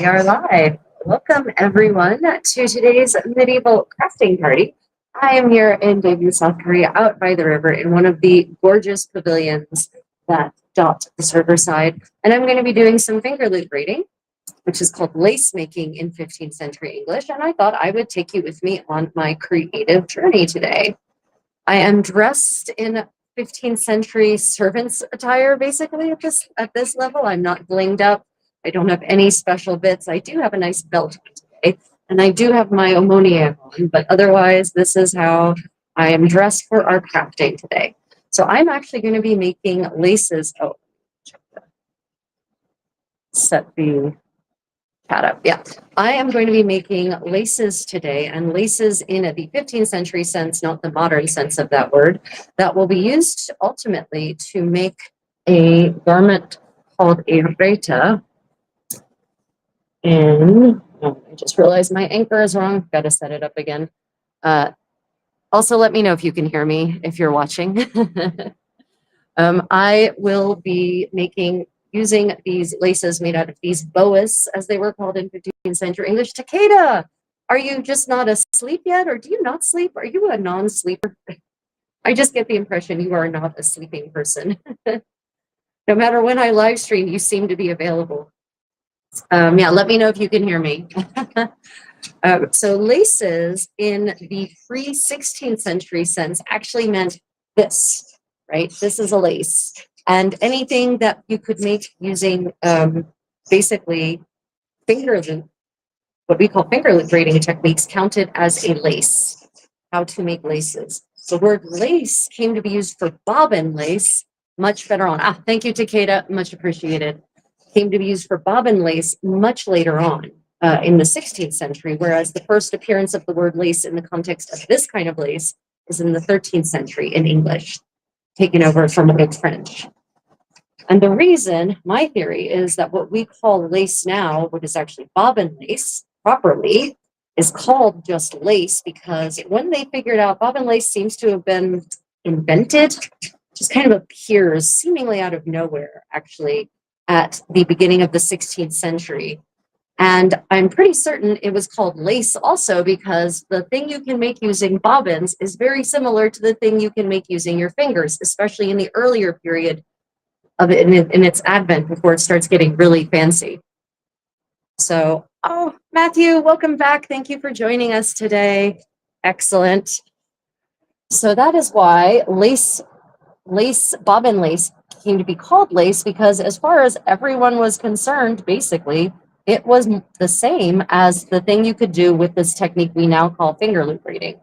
We are live. Welcome everyone to today's medieval crafting party. I am here in Daegu, South Korea, out by the river in one of the gorgeous pavilions that dot this riverside. And I'm going to be doing some finger loop braiding, which is called lace making in 15th century English. And I thought I would take you with me on my creative journey today. I am dressed in 15th century servant's attire, basically at this level. I'm not blinged up. I don't have any special bits. I do have a nice belt today, and I do have my omoniac on, but otherwise, this is how I am dressed for our crafting today. So I'm actually going to be making laces. Oh, set the chat up. Yeah, I am going to be making laces today, and laces in the 15th century sense, not the modern sense of that word, that will be used ultimately to make a garment called a reta. And I just realized my anchor is wrong. Got to set it up again. Also, let me know if you can hear me if you're watching. I will be using these laces made out of these boas, as they were called in 15th century English. Takeda, are you just not asleep yet, or do you not sleep? Are you a non-sleeper? I just get the impression you are not a sleeping person. No matter when I live stream, you seem to be available. Yeah, let me know if you can hear me. So laces in the pre-16th century sense actually meant this, right? This is a lace. And anything that you could make using basically what we call finger loop braiding techniques counted as a lace. How to make laces. The word lace came to be used for bobbin lace much better on. Thank you, Takeda, much appreciated. Came to be used for bobbin lace much later on in the 16th century, whereas the first appearance of the word lace in the context of this kind of lace is in the 13th century in English, taken over from Old French. And the reason, my theory, is that what we call lace now, what is actually bobbin lace properly, is called just lace because when they figured out bobbin lace seems to have been invented, just kind of appears seemingly out of nowhere, actually, at the beginning of the 16th century. And I'm pretty certain it was called lace also because the thing you can make using bobbins is very similar to the thing you can make using your fingers, especially in the earlier period of it in its advent before it starts getting really fancy. So, Matthew, welcome back. Thank you for joining us today. Excellent. So that is why bobbin lace came to be called lace because as far as everyone was concerned, basically, it was the same as the thing you could do with this technique we now call finger loop braiding.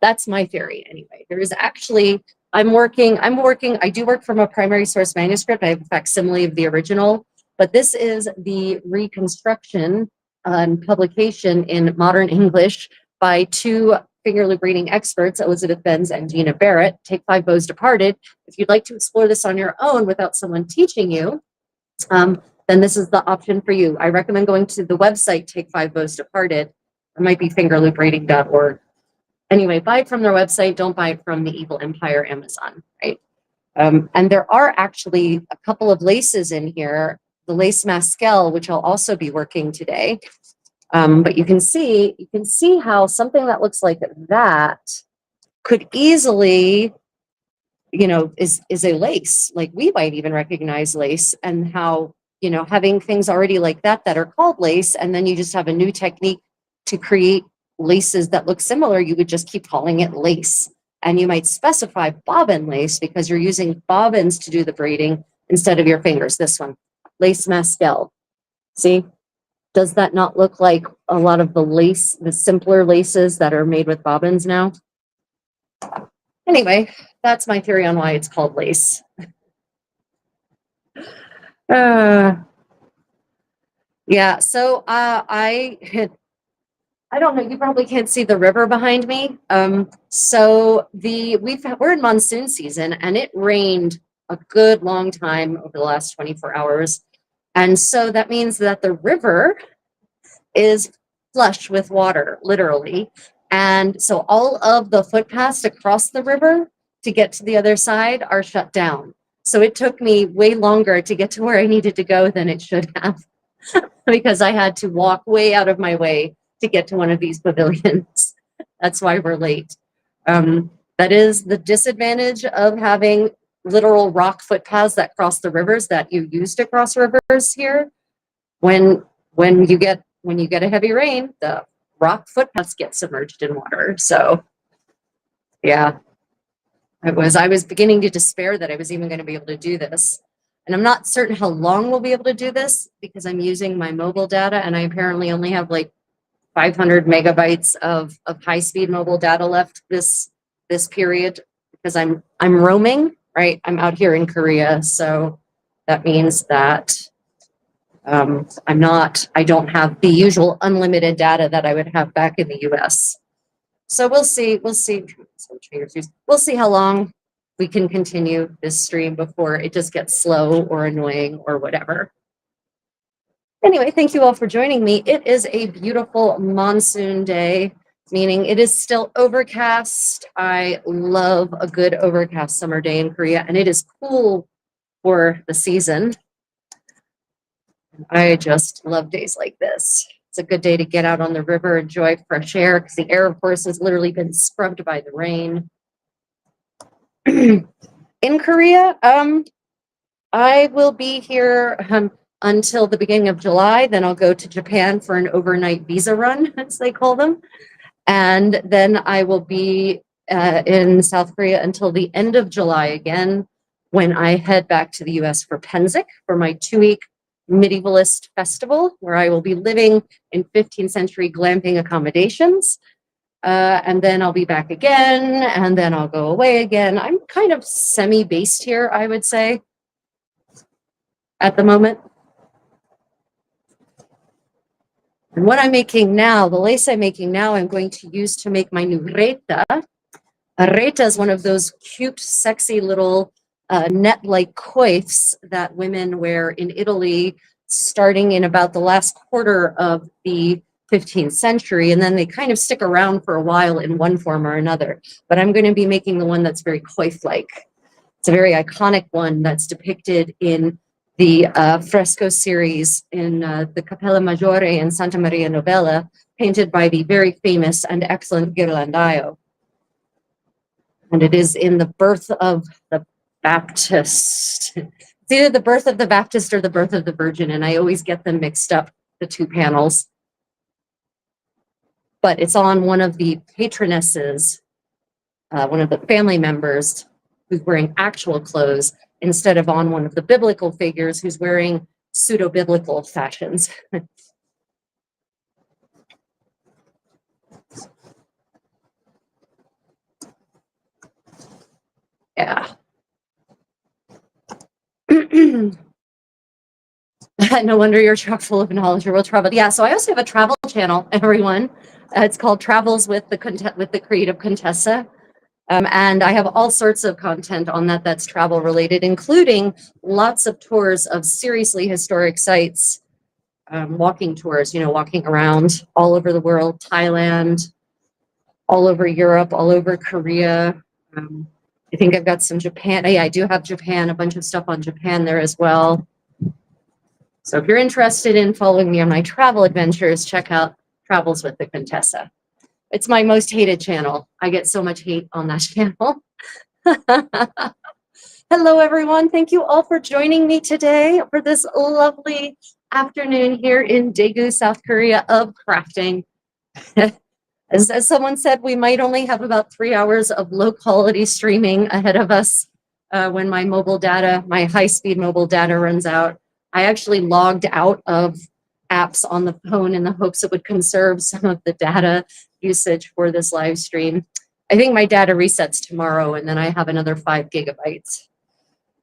That's my theory anyway. There is actually, I do work from a primary source manuscript. I have a facsimile of the original, but this is the reconstruction and publication in modern English by two finger loop braiding experts, Elizabeth Benz and Gina Barrett. Take 5 Bows Departed. If you'd like to explore this on your own without someone teaching you, then this is the option for you. I recommend going to the website Take 5 Bows Departed. It might be fingerloopbraiding.org. Anyway, buy it from their website. Don't buy it from the evil empire Amazon, right? And there are actually a couple of laces in here. The lace masquelle, which I'll also be working today. But you can see how something that looks like that could easily, is a lace. Like we might even recognize lace, and how, having things already like that are called lace, and then you just have a new technique to create laces that look similar, you would just keep calling it lace. And you might specify bobbin lace because you're using bobbins to do the braiding instead of your fingers. This one, lace masquelle. See? Does that not look like a lot of the simpler laces that are made with bobbins now? Anyway, that's my theory on why it's called lace. Yeah, so I don't know, you probably can't see the river behind me. So we're in monsoon season and it rained a good long time over the last 24 hours. And so that means that the river is flush with water, literally. And so all of the footpaths across the river to get to the other side are shut down. So it took me way longer to get to where I needed to go than it should have. because I had to walk way out of my way to get to one of these pavilions. That's why we're late. That is the disadvantage of having literal rock footpaths that cross the rivers that you use to cross rivers here. When you get a heavy rain, the rock footpaths get submerged in water. So yeah, I was beginning to despair that I was even going to be able to do this. And I'm not certain how long we'll be able to do this because I'm using my mobile data and I apparently only have like 500 megabytes of high-speed mobile data left this period because I'm roaming, right? I'm out here in Korea, so that means that I don't have the usual unlimited data that I would have back in the US. So we'll see. We'll see how long we can continue this stream before it just gets slow or annoying or whatever. Anyway, thank you all for joining me. It is a beautiful monsoon day, meaning it is still overcast. I love a good overcast summer day in Korea, and it is cool for the season. I just love days like this. It's a good day to get out on the river, enjoy fresh air, because the air, of course, has literally been scrubbed by the rain. In Korea, I will be here until the beginning of July. Then I'll go to Japan for an overnight visa run, as they call them. And then I will be in South Korea until the end of July again, when I head back to the US for Pennsic for my 2-week medievalist festival, where I will be living in 15th century glamping accommodations. And then I'll be back again, and then I'll go away again. I'm kind of semi-based here, I would say, at the moment. And what I'm making now, the lace I'm making now, I'm going to use to make my new reta. A reta is one of those cute, sexy little net-like coifs that women wear in Italy starting in about the last quarter of the 15th century, and then they kind of stick around for a while in one form or another. But I'm going to be making the one that's very coif-like. It's a very iconic one that's depicted in the fresco series in the Cappella Maggiore in Santa Maria Novella, painted by the very famous and excellent Ghirlandaio. And it is in the birth of the Baptist. It's either the birth of the Baptist or the birth of the Virgin, and I always get them mixed up, the two panels. But it's on one of the patronesses, one of the family members who's wearing actual clothes, instead of on one of the biblical figures who's wearing pseudo-biblical fashions. Yeah. No wonder you're chock full of knowledge. Your world travel. Yeah, so I also have a travel channel, everyone. It's called Travels with the Creative Contessa. And I have all sorts of content on that that's travel related, including lots of tours of seriously historic sites, walking tours, walking around all over the world, Thailand, all over Europe, all over Korea. I think I've got some Japan. Yeah, I do have Japan, a bunch of stuff on Japan there as well. So if you're interested in following me on my travel adventures, check out Travels with the Contessa. It's my most hated channel. I get so much hate on that channel. Hello, everyone. Thank you all for joining me today for this lovely afternoon here in Daegu, South Korea of crafting. As someone said, we might only have about 3 hours of low quality streaming ahead of us when my high-speed mobile data runs out. I actually logged out of apps on the phone in the hopes it would conserve some of the data usage for this live stream. I think my data resets tomorrow, and then I have another 5 gigabytes.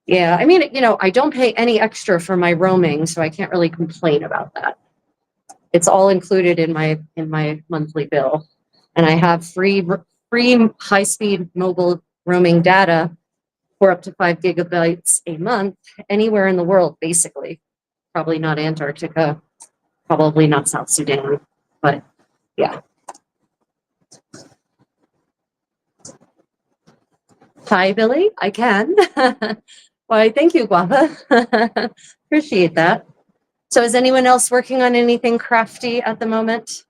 Yeah, I mean, I don't pay any extra for my roaming, so I can't really complain about that. It's all included in my monthly bill, and I have free high-speed mobile roaming data for up to 5 gigabytes a month anywhere in the world, basically. Probably not Antarctica, probably not South Sudan, but yeah. Hi, Billy. I can. Why, thank you, Guava. Appreciate that. So is anyone else working on anything crafty at the moment?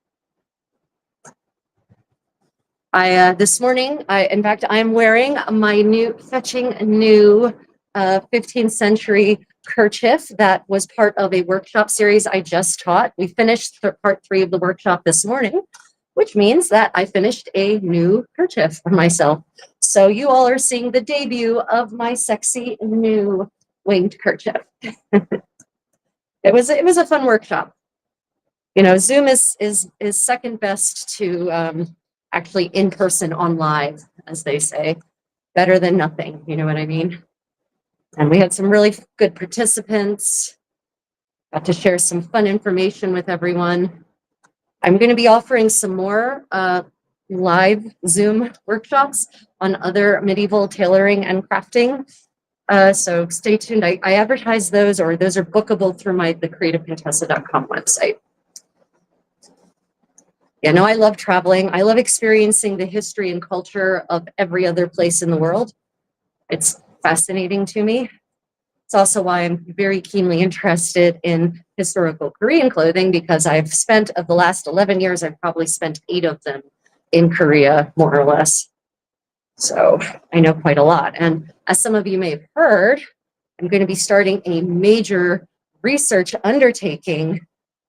This morning, in fact, I'm wearing my fetching new 15th century kerchief that was part of a workshop series I just taught. We finished part 3 of the workshop this morning, which means that I finished a new kerchief for myself. So you all are seeing the debut of my sexy new winged kerchief. It was a fun workshop. You know, Zoom is second best to actually in person on live, as they say. Better than nothing, you know what I mean? And we had some really good participants. Got to share some fun information with everyone. I'm going to be offering some more live Zoom workshops on other medieval tailoring and crafting. So stay tuned. I advertise those, or those are bookable through the creativecontessa.com website. Yeah, no, I love traveling. I love experiencing the history and culture of every other place in the world. It's fascinating to me. It's also why I'm very keenly interested in historical Korean clothing, because I've spent, of the last 11 years, I've probably spent 8 of them in Korea, more or less. So I know quite a lot. And as some of you may have heard, I'm going to be starting a major research undertaking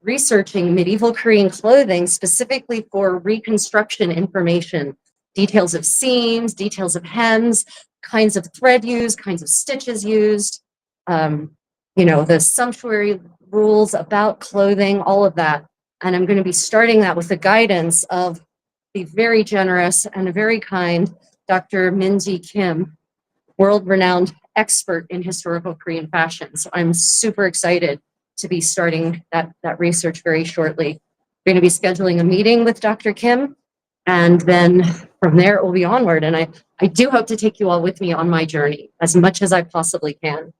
researching medieval Korean clothing specifically for reconstruction information, details of seams, details of hems, kinds of thread used, kinds of stitches used, you know, the sumptuary rules about clothing, all of that. And I'm going to be starting that with the guidance of the very generous and a very kind Dr. Min-ji Kim, world-renowned expert in historical Korean fashion. So I'm super excited to be starting that research very shortly. We're going to be scheduling a meeting with Dr. Kim, and then from there it will be onward. And I do hope to take you all with me on my journey as much as I possibly can.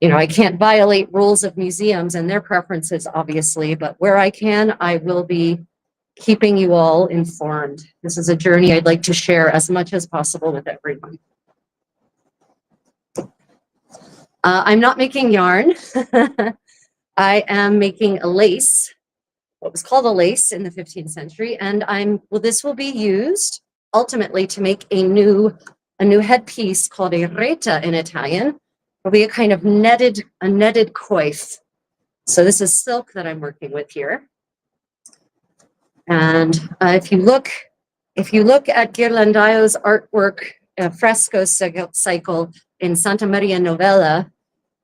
You know, I can't violate rules of museums and their preferences, obviously, but where I can, I will be keeping you all informed. This is a journey I'd like to share as much as possible with everyone. I'm not making yarn. I am making a lace, what was called a lace in the 15th century, and this will be used ultimately to make a new headpiece called a reta in Italian. It'll be a kind of netted coif. So this is silk that I'm working with here. And if you look at Ghirlandaio's artwork fresco cycle in Santa Maria Novella,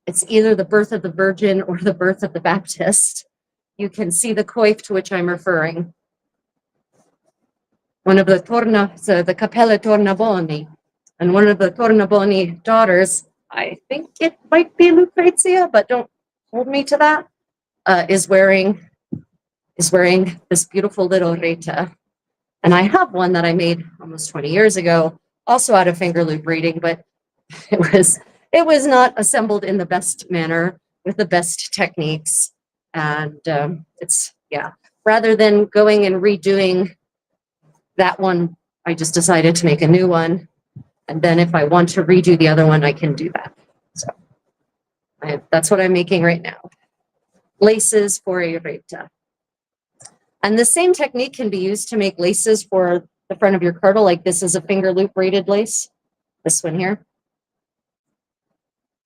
it's either the birth of the Virgin or the birth of the Baptist. You can see the coif to which I'm referring. One of the the Cappelle Tornabuoni, and one of the Tornabuoni daughters, I think it might be Lucrezia, but don't hold me to that, is wearing this beautiful little reta. And I have one that I made almost 20 years ago, also out of Fingerloop braiding, but it was not assembled in the best manner with the best techniques. And rather than going and redoing that one, I just decided to make a new one. And then if I want to redo the other one, I can do that. So that's what I'm making right now. Laces for a reta. And the same technique can be used to make laces for the front of your girdle. Like this is a Fingerloop braided lace, this one here.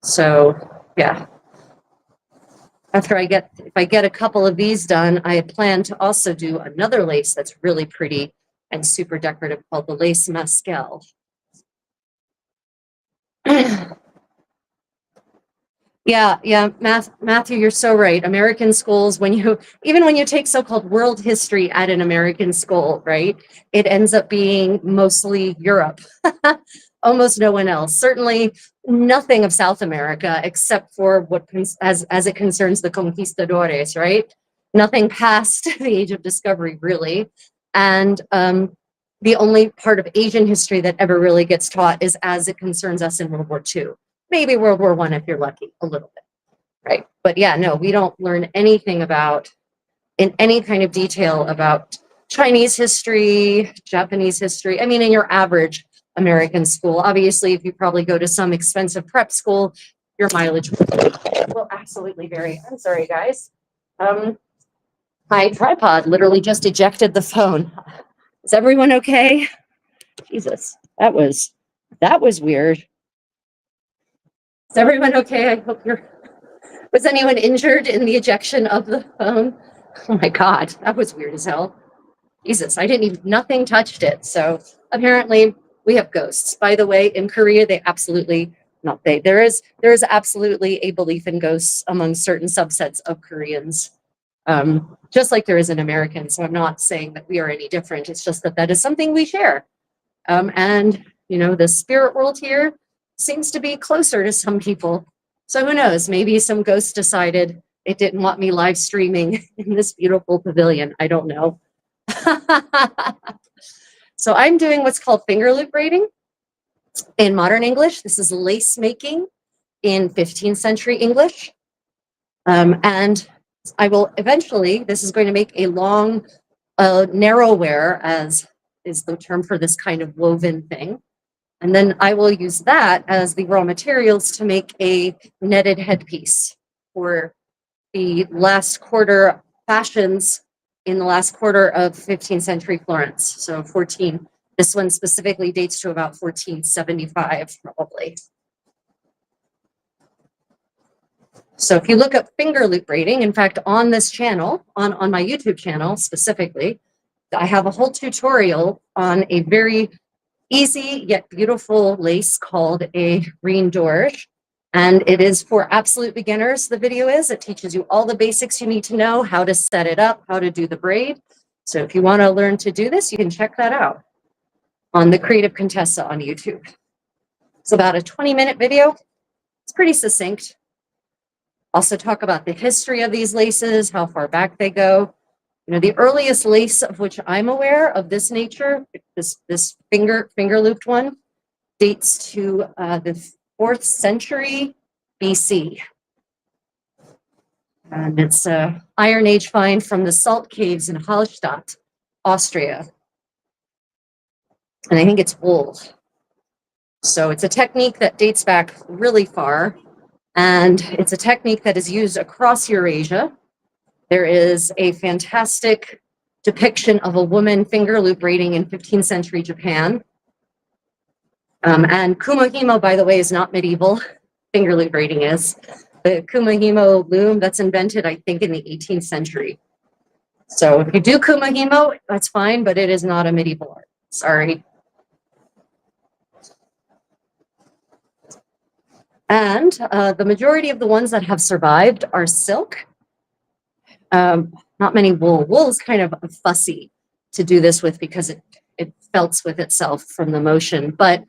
So yeah, if I get a couple of these done, I plan to also do another lace that's really pretty and super decorative called the lace mescal. Yeah, Matthew, you're so right. American schools, even when you take so-called world history at an American school, right, it ends up being mostly Europe. Almost no one else. Certainly nothing of South America, except for as it concerns the conquistadores, right? Nothing past the age of discovery, really. And the only part of Asian history that ever really gets taught is as it concerns us in World War II. Maybe World War I if you're lucky, a little bit, right? But yeah, no, we don't learn anything in any kind of detail about Chinese history, Japanese history. I mean, in your average American school, obviously, if you probably go to some expensive prep school, your mileage will absolutely vary. I'm sorry, guys. My tripod literally just ejected the phone. Is everyone okay? Jesus, that was weird. Is everyone okay? I hope you're. Was anyone injured in the ejection of the phone? Oh my God, that was weird as hell. Jesus, I didn't even, nothing touched it. So apparently we have ghosts. By the way, in Korea, they absolutely, not they, there is absolutely a belief in ghosts among certain subsets of Koreans, just like there is in Americans. So I'm not saying that we are any different. It's just that that is something we share. And, you know, the spirit world here seems to be closer to some people. So who knows, maybe some ghost decided it didn't want me live streaming in this beautiful pavilion. I don't know. So I'm doing what's called Fingerloop braiding in modern English. This is lace making in 15th century English. And I will eventually, this is going to make a long, narrow wear, as is the term for this kind of woven thing. And then I will use that as the raw materials to make a netted headpiece for the last quarter fashions in the last quarter of 15th century Florence. So 14, this one specifically dates to about 1475 probably. So if you look up Fingerloop braiding, in fact, on this channel, on my YouTube channel specifically, I have a whole tutorial on a very easy yet beautiful lace called a green dorge. And it is for absolute beginners, the video is. It teaches you all the basics you need to know, how to set it up, how to do the braid. So if you want to learn to do this, you can check that out on the Creative Contessa on YouTube. It's about a 20-minute video. It's pretty succinct. Also talk about the history of these laces, how far back they go. You know, the earliest lace of which I'm aware of this nature, this finger looped one, dates to the 4th century BC. And it's an Iron Age find from the salt caves in Hallstatt, Austria. And I think it's wool. So it's a technique that dates back really far. And it's a technique that is used across Eurasia. There is a fantastic depiction of a woman finger loop braiding in 15th century Japan. And kumahimo, by the way, is not medieval. Finger loop braiding is. The kumahimo loom, that's invented, I think, in the 18th century. So if you do kumahimo, that's fine, but it is not a medieval art. Sorry. And the majority of the ones that have survived are silk. Not many wool. Wool is kind of fussy to do this with because it felts with itself from the motion. But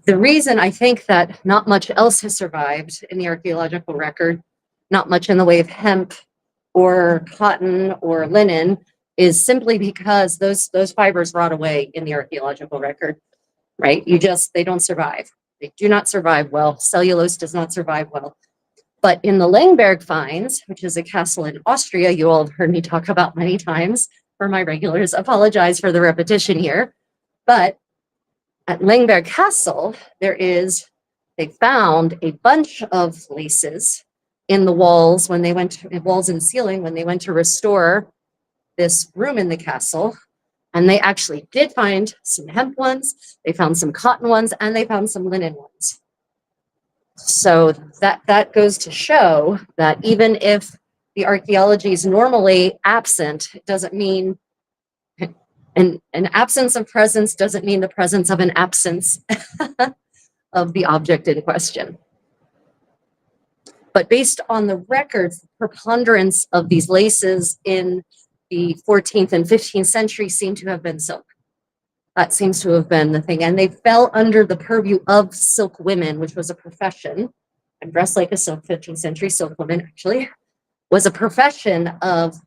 the reason I think that not much else has survived in the archaeological record, not much in the way of hemp or cotton or linen, is simply because those fibers rot away in the archaeological record, right? They don't survive. They do not survive well. Cellulose does not survive well. But in the Langberg finds, which is a castle in Austria, you all have heard me talk about many times. For my regulars, apologize for the repetition here. But at Langberg Castle, they found a bunch of laces in the walls when they went to, walls and ceiling when they went to restore this room in the castle. And they actually did find some hemp ones, they found some cotton ones, and they found some linen ones. So that goes to show that even if the archaeology is normally absent, it doesn't mean an absence of presence doesn't mean the presence of an absence of the object in question. But based on the records, the preponderance of these laces in the 14th and 15th century seem to have been silk. That seems to have been the thing. And they fell under the purview of silk women, which was a profession. I'm dressed like a 15th century silk woman, actually, was a profession of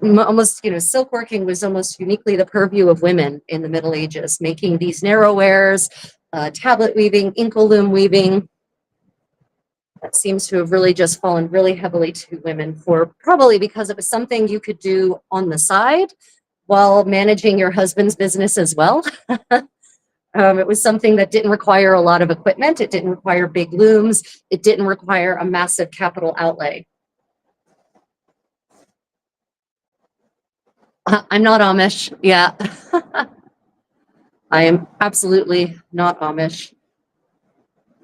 almost, silk working was almost uniquely the purview of women in the Middle Ages, making these narrow wares, tablet weaving, inkle loom weaving. That seems to have really just fallen really heavily to women, for probably because it was something you could do on the side while managing your husband's business as well. It was something that didn't require a lot of equipment. It didn't require big looms. It didn't require a massive capital outlay. I'm not Amish. Yeah. I am absolutely not Amish.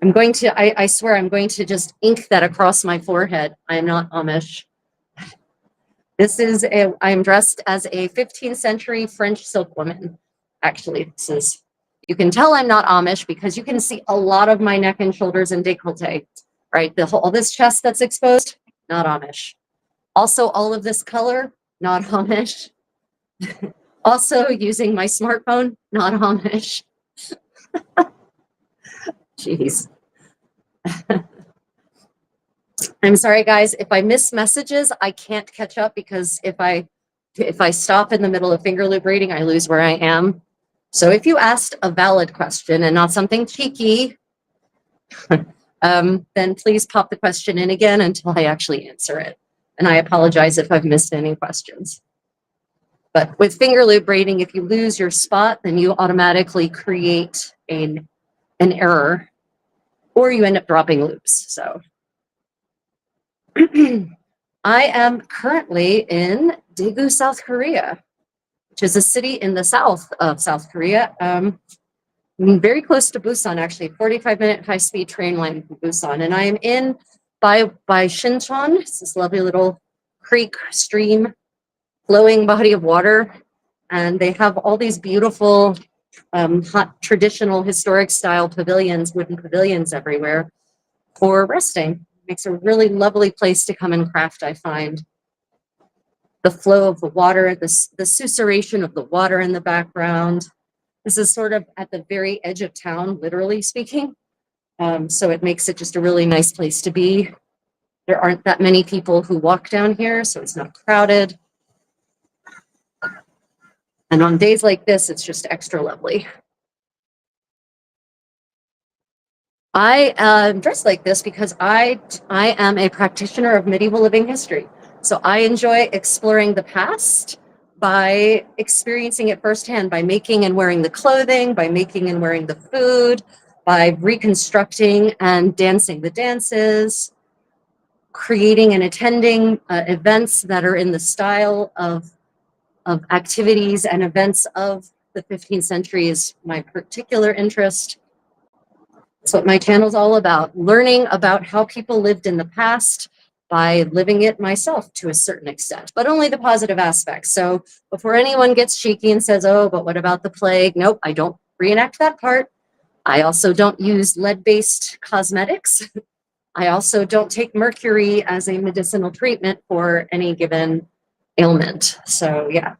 I swear, I'm going to just ink that across my forehead. I am not Amish. I'm dressed as a 15th century French silkwoman. Actually, you can tell I'm not Amish because you can see a lot of my neck and shoulders and décolleté, right? All this chest that's exposed, not Amish. Also, all of this color, not Amish. Also, using my smartphone, not Amish. Jeez. I'm sorry, guys. If I miss messages, I can't catch up because if I stop in the middle of finger loop reading, I lose where I am. So if you asked a valid question and not something cheeky, then please pop the question in again until I actually answer it. And I apologize if I've missed any questions. But with finger loop braiding, if you lose your spot, then you automatically create an error, or you end up dropping loops. So I am currently in Daegu, South Korea, which is a city in the south of South Korea. Very close to Busan, actually, 45-minute high-speed train line from Busan. And I am in by Shincheon. It's this lovely little creek, stream, flowing body of water. And they have all these beautiful, hot, traditional, historic style pavilions, wooden pavilions everywhere for resting. Makes a really lovely place to come and craft, I find. The flow of the water, the susurration of the water in the background. This is sort of at the very edge of town, literally speaking. So it makes it just a really nice place to be. There aren't that many people who walk down here, so it's not crowded. And on days like this, it's just extra lovely. I dress like this because I am a practitioner of medieval living history. So I enjoy exploring the past by experiencing it firsthand, by making and wearing the clothing, by making and wearing the food, by reconstructing and dancing the dances, creating and attending events that are in the style of activities and events of the 15th century is my particular interest. That's what my channel's all about, learning about how people lived in the past by living it myself to a certain extent, but only the positive aspects. So before anyone gets cheeky and says, oh, but what about the plague? Nope, I don't reenact that part. I also don't use lead-based cosmetics. I also don't take mercury as a medicinal treatment for any given ailment. So yeah.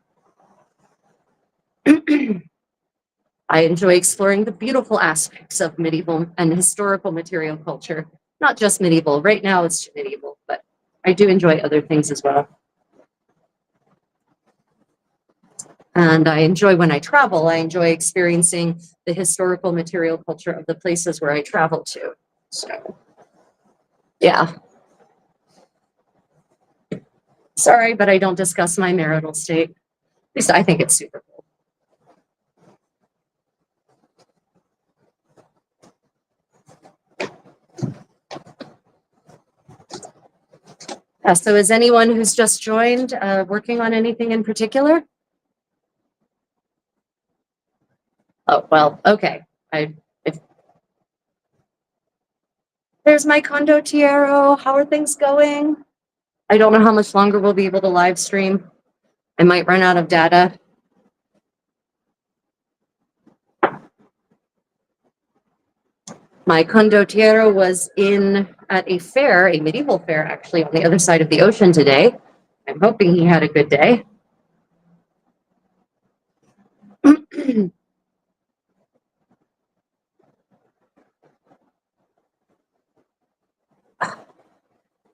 I enjoy exploring the beautiful aspects of medieval and historical material culture. Not just medieval. Right now it's medieval, but I do enjoy other things as well. And I enjoy when I travel, I enjoy experiencing the historical material culture of the places where I travel to. So, yeah. Sorry, but I don't discuss my marital state. At least I think it's super cool. So is anyone who's just joined working on anything in particular? Oh, well, okay. There's my condottiero. How are things going? I don't know how much longer we'll be able to live stream. I might run out of data. My condottiero was at a fair, a medieval fair, actually, on the other side of the ocean today. I'm hoping he had a good day.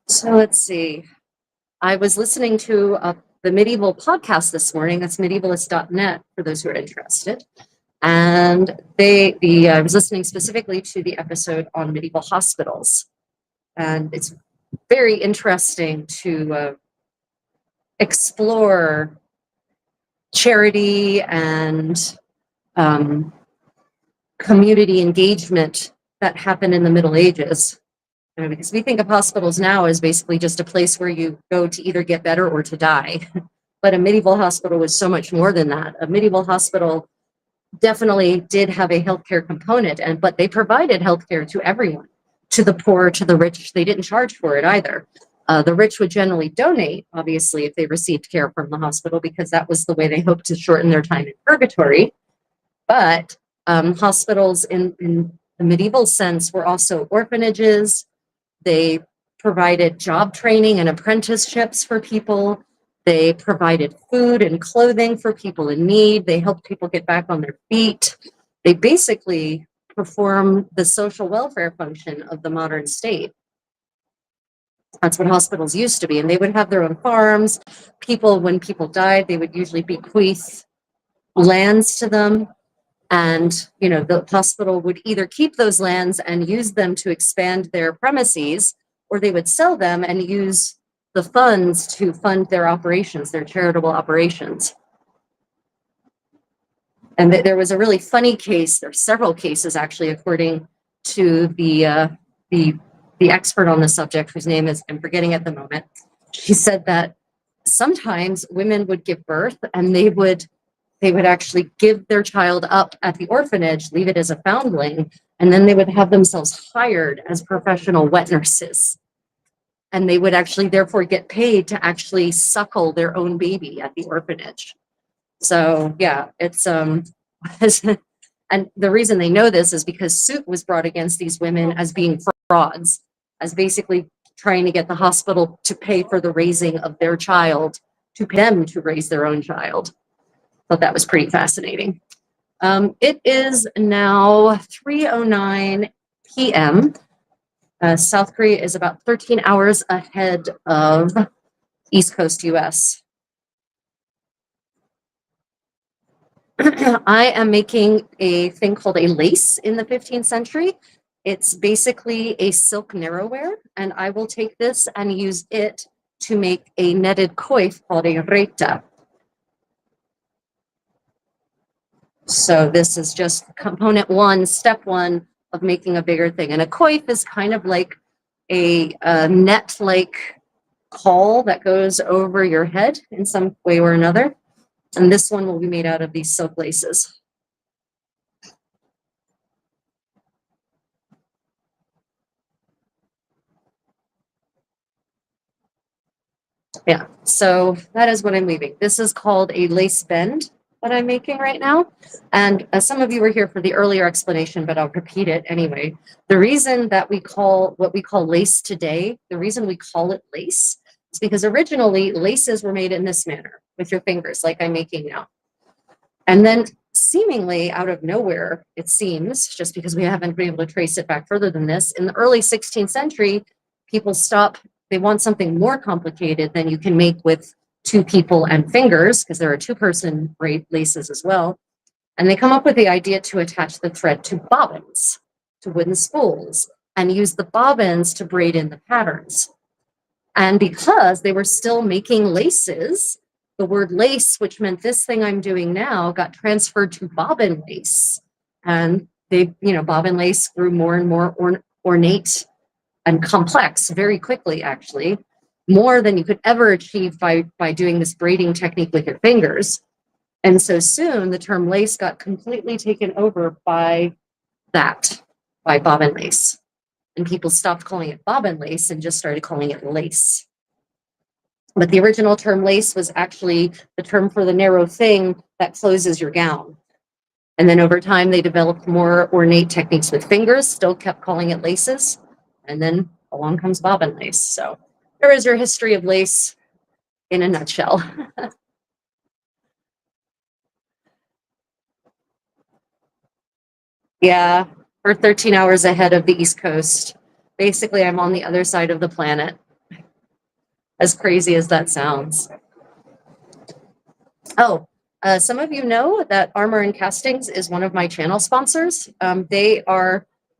So let's see. I was listening to the medieval podcast this morning. That's medievalist.net for those who are interested. And I was listening specifically to the episode on medieval hospitals. And it's very interesting to explore charity and community engagement that happened in the Middle Ages. Because we think of hospitals now as basically just a place where you go to either get better or to die. But a medieval hospital was so much more than that. A medieval hospital definitely did have a healthcare component, but they provided healthcare to everyone, to the poor, to the rich. They didn't charge for it either. The rich would generally donate, obviously, if they received care from the hospital, because that was the way they hoped to shorten their time in purgatory. But hospitals in the medieval sense were also orphanages. They provided job training and apprenticeships for people. They provided food and clothing for people in need. They helped people get back on their feet. They basically perform the social welfare function of the modern state. That's what hospitals used to be. And they would have their own farms. People, when people died, they would usually bequeath lands to them. And, you know, the hospital would either keep those lands and use them to expand their premises, or they would sell them and use the funds to fund their operations, their charitable operations. And there was a really funny case. There are several cases, actually, according to the expert on the subject, whose name is, I'm forgetting at the moment. She said that sometimes women would give birth and they would actually give their child up at the orphanage, leave it as a foundling, and then they would have themselves hired as professional wet nurses. And they would actually therefore get paid to actually suckle their own baby at the orphanage. So yeah, it's and the reason they know this is because suit was brought against these women as being frauds, as basically trying to get the hospital to pay for the raising of their child, to pay them to raise their own child. Thought that was pretty fascinating. It is now 3:09 p.m. South Korea is about 13 hours ahead of East Coast US. I am making a thing called a lace in the 15th century. It's basically a silk narrowwear, and I will take this and use it to make a netted coif called a reta. So this is just component one, step one of making a bigger thing. And a coif is kind of like a net-like caul that goes over your head in some way or another. And this one will be made out of these silk laces. Yeah, so that is what I'm weaving. This is called a lace bend that I'm making right now. And some of you were here for the earlier explanation, but I'll repeat it anyway. The reason that we call what we call lace today, the reason we call it lace is because originally laces were made in this manner with your fingers, like I'm making now. And then seemingly out of nowhere, it seems, just because we haven't been able to trace it back further than this, in the early 16th century, people stop, they want something more complicated than you can make with two people and fingers, because there are two-person braid laces as well. And they come up with the idea to attach the thread to bobbins, to wooden spools, and use the bobbins to braid in the patterns. And because they were still making laces, the word lace, which meant this thing I'm doing now, got transferred to bobbin lace. And they, you know, bobbin lace grew more and more ornate and complex very quickly, actually, more than you could ever achieve by doing this braiding technique with your fingers. And so soon the term lace got completely taken over by bobbin lace. And people stopped calling it bobbin lace and just started calling it lace. But the original term lace was actually the term for the narrow thing that closes your gown. And then over time, they developed more ornate techniques with fingers, still kept calling it laces. And then along comes bobbin lace. So there is your history of lace in a nutshell. Yeah, we're 13 hours ahead of the East Coast. Basically, I'm on the other side of the planet, as crazy as that sounds. Oh, some of you know that Armor and Castings is one of my channel sponsors.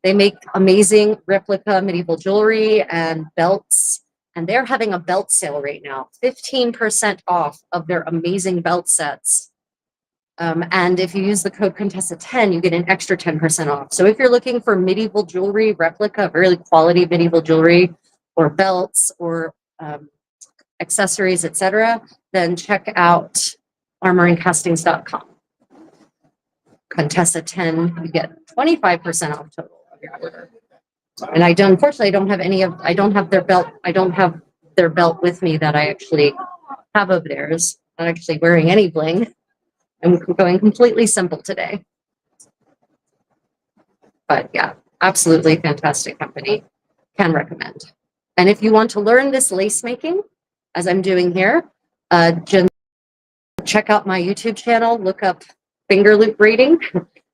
They make amazing replica medieval jewelry and belts, and they're having a belt sale right now, 15% off of their amazing belt sets. And if you use the code Contessa 10, you get an extra 10% off. So if you're looking for medieval jewelry, replica, really quality medieval jewelry, or belts, or accessories, etc., then check out armorandcastings.com. Contessa 10, you get 25% off total of your order. And unfortunately, I don't have their belt. I don't have their belt with me that I actually have of theirs. Not actually wearing any bling. I'm going completely simple today. But yeah, absolutely fantastic company. Can recommend. And if you want to learn this lace making, as I'm doing here, check out my YouTube channel, look up Fingerloop braiding,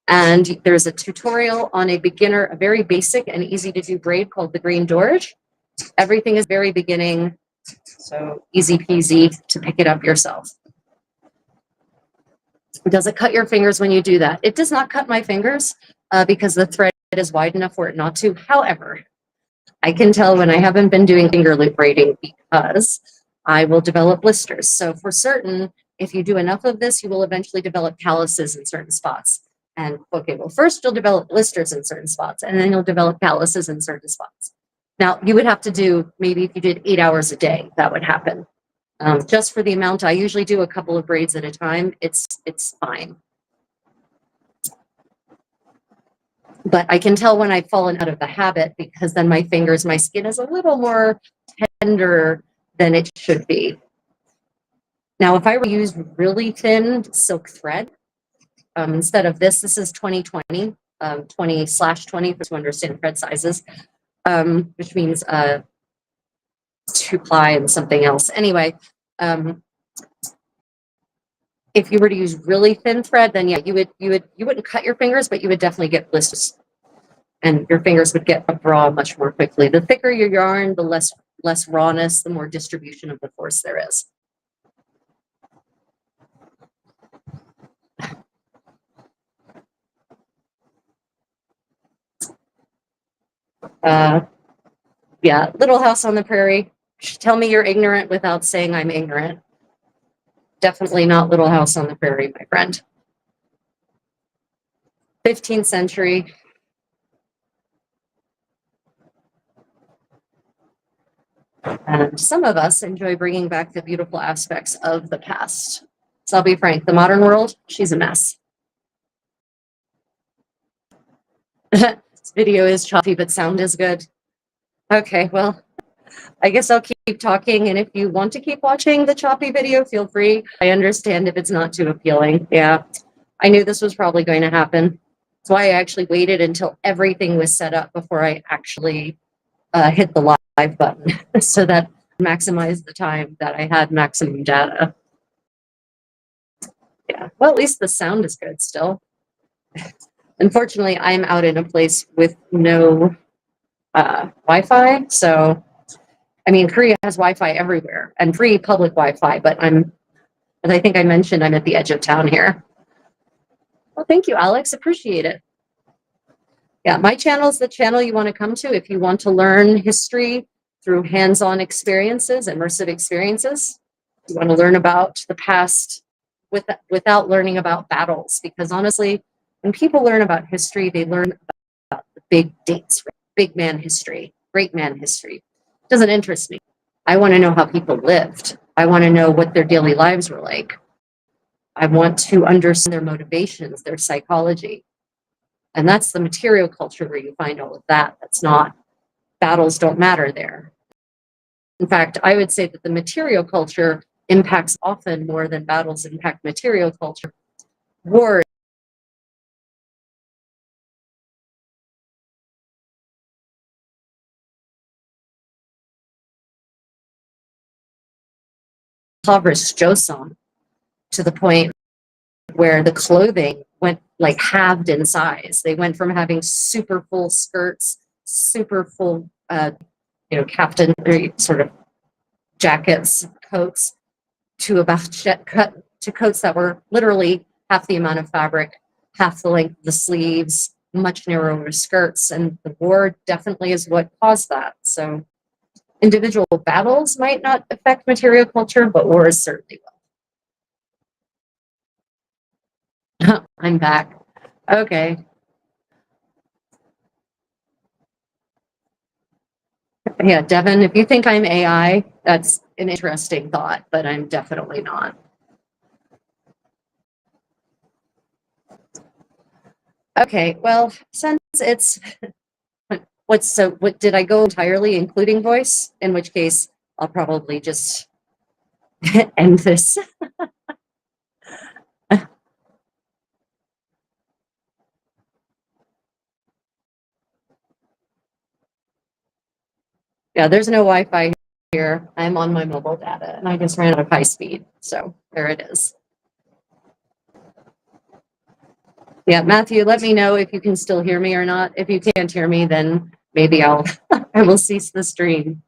and there's a tutorial on a very basic and easy to do braid called the green dorage. Everything is very beginning, so easy peasy to pick it up yourself. Does it cut your fingers when you do that? It does not cut my fingers because the thread is wide enough for it not to. However, I can tell when I haven't been doing finger loop braiding because I will develop blisters. So for certain, if you do enough of this, you will eventually develop calluses in certain spots. And okay, well, first you'll develop blisters in certain spots, and then you'll develop calluses in certain spots. Now, you would have to do, maybe if you did 8 hours a day, that would happen. Just for the amount, I usually do a couple of braids at a time. It's fine. But I can tell when I've fallen out of the habit because then my skin is a little more tender than it should be. Now, if I were to use really thin silk thread, instead of this is 20/20, 20/20 for to understand thread sizes, which means 2-ply and something else. Anyway, if you were to use really thin thread, then yeah, you wouldn't cut your fingers, but you would definitely get blisters, and your fingers would get raw much more quickly. The thicker your yarn, the less rawness, the more distribution of the force there is. Yeah, Little House on the Prairie. Tell me you're ignorant without saying I'm ignorant. Definitely not Little House on the Prairie, my friend. 15th century. And some of us enjoy bringing back the beautiful aspects of the past. So I'll be frank, the modern world, she's a mess. This video is choppy, but sound is good. Okay, well, I guess I'll keep talking, and if you want to keep watching the choppy video, feel free. I understand if it's not too appealing. Yeah, I knew this was probably going to happen. That's why I actually waited until everything was set up before I actually hit the live button, so that maximize the time that I had maximum data. Yeah, well, at least the sound is good still. Unfortunately, I'm out in a place with no Wi-Fi, so I mean, Korea has Wi-Fi everywhere and free public Wi-Fi, but as I think I mentioned, I'm at the edge of town here. Well, thank you, Alex. Appreciate it. Yeah, my channel is the channel you want to come to if you want to learn history through hands-on experiences, immersive experiences. You want to learn about the past without learning about battles, because honestly, when people learn about history, they learn about the big dates, big man history, great man history. It doesn't interest me. I want to know how people lived. I want to know what their daily lives were like. I want to understand their motivations, their psychology. And that's the material culture where you find all of that. That's not, battles don't matter there. In fact, I would say that the material culture impacts often more than battles impact material culture. War impoverished Joseon to the point where the clothing went like halved in size. They went from having super full skirts, super full, captain sort of jackets, coats, to about to coats that were literally half the amount of fabric, half the length of the sleeves, much narrower skirts, and the war definitely is what caused that. So individual battles might not affect material culture, but wars certainly will. I'm back. Okay. Yeah, Devin, if you think I'm AI, that's an interesting thought, but I'm definitely not. Okay, well, since it's what did I go entirely including voice? In which case, I'll probably just end this. Yeah, there's no Wi-Fi here. I'm on my mobile data and I just ran out of high speed. So there it is. Yeah, Matthew, let me know if you can still hear me or not. If you can't hear me, then maybe I will cease the stream.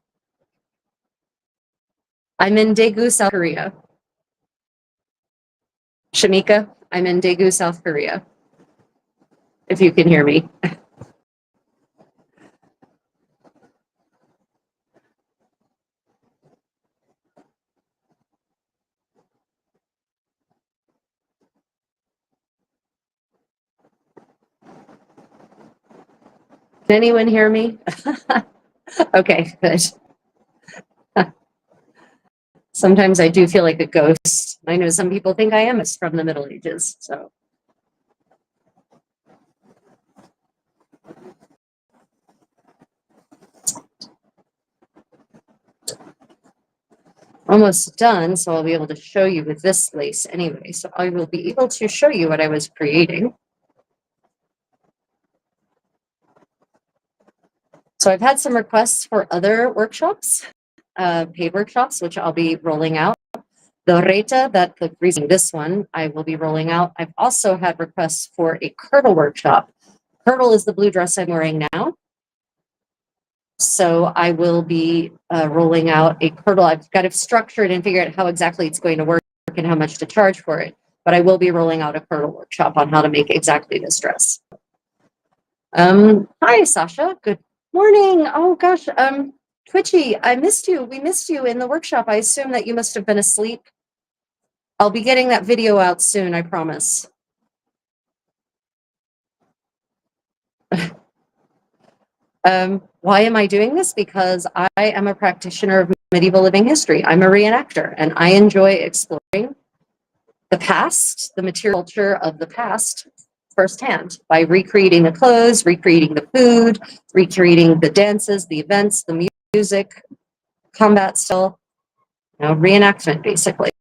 I'm in Daegu, South Korea. Shamika, I'm in Daegu, South Korea. If you can hear me. Can anyone hear me? Okay, good. Sometimes I do feel like a ghost. I know some people think I am from the Middle Ages. So almost done. So I'll be able to show you with this lace anyway. So I will be able to show you what I was creating. So I've had some requests for other workshops, paid workshops, which I'll be rolling out. The Reta, that the reason this one I will be rolling out. I've also had requests for a Kirtle workshop. Kirtle is the blue dress I'm wearing now. So I will be rolling out a Kirtle. I've got to structure it and figure out how exactly it's going to work and how much to charge for it. But I will be rolling out a Kirtle workshop on how to make exactly this dress. Hi, Sasha. Good morning. Oh gosh, Twitchy, I missed you. We missed you in the workshop. I assume that you must have been asleep. I'll be getting that video out soon, I promise. Why am I doing this? Because I am a practitioner of medieval living history. I'm a reenactor, and I enjoy exploring the past, the material culture of the past firsthand by recreating the clothes, recreating the food, recreating the dances, the events, the music, combat style, reenactment basically.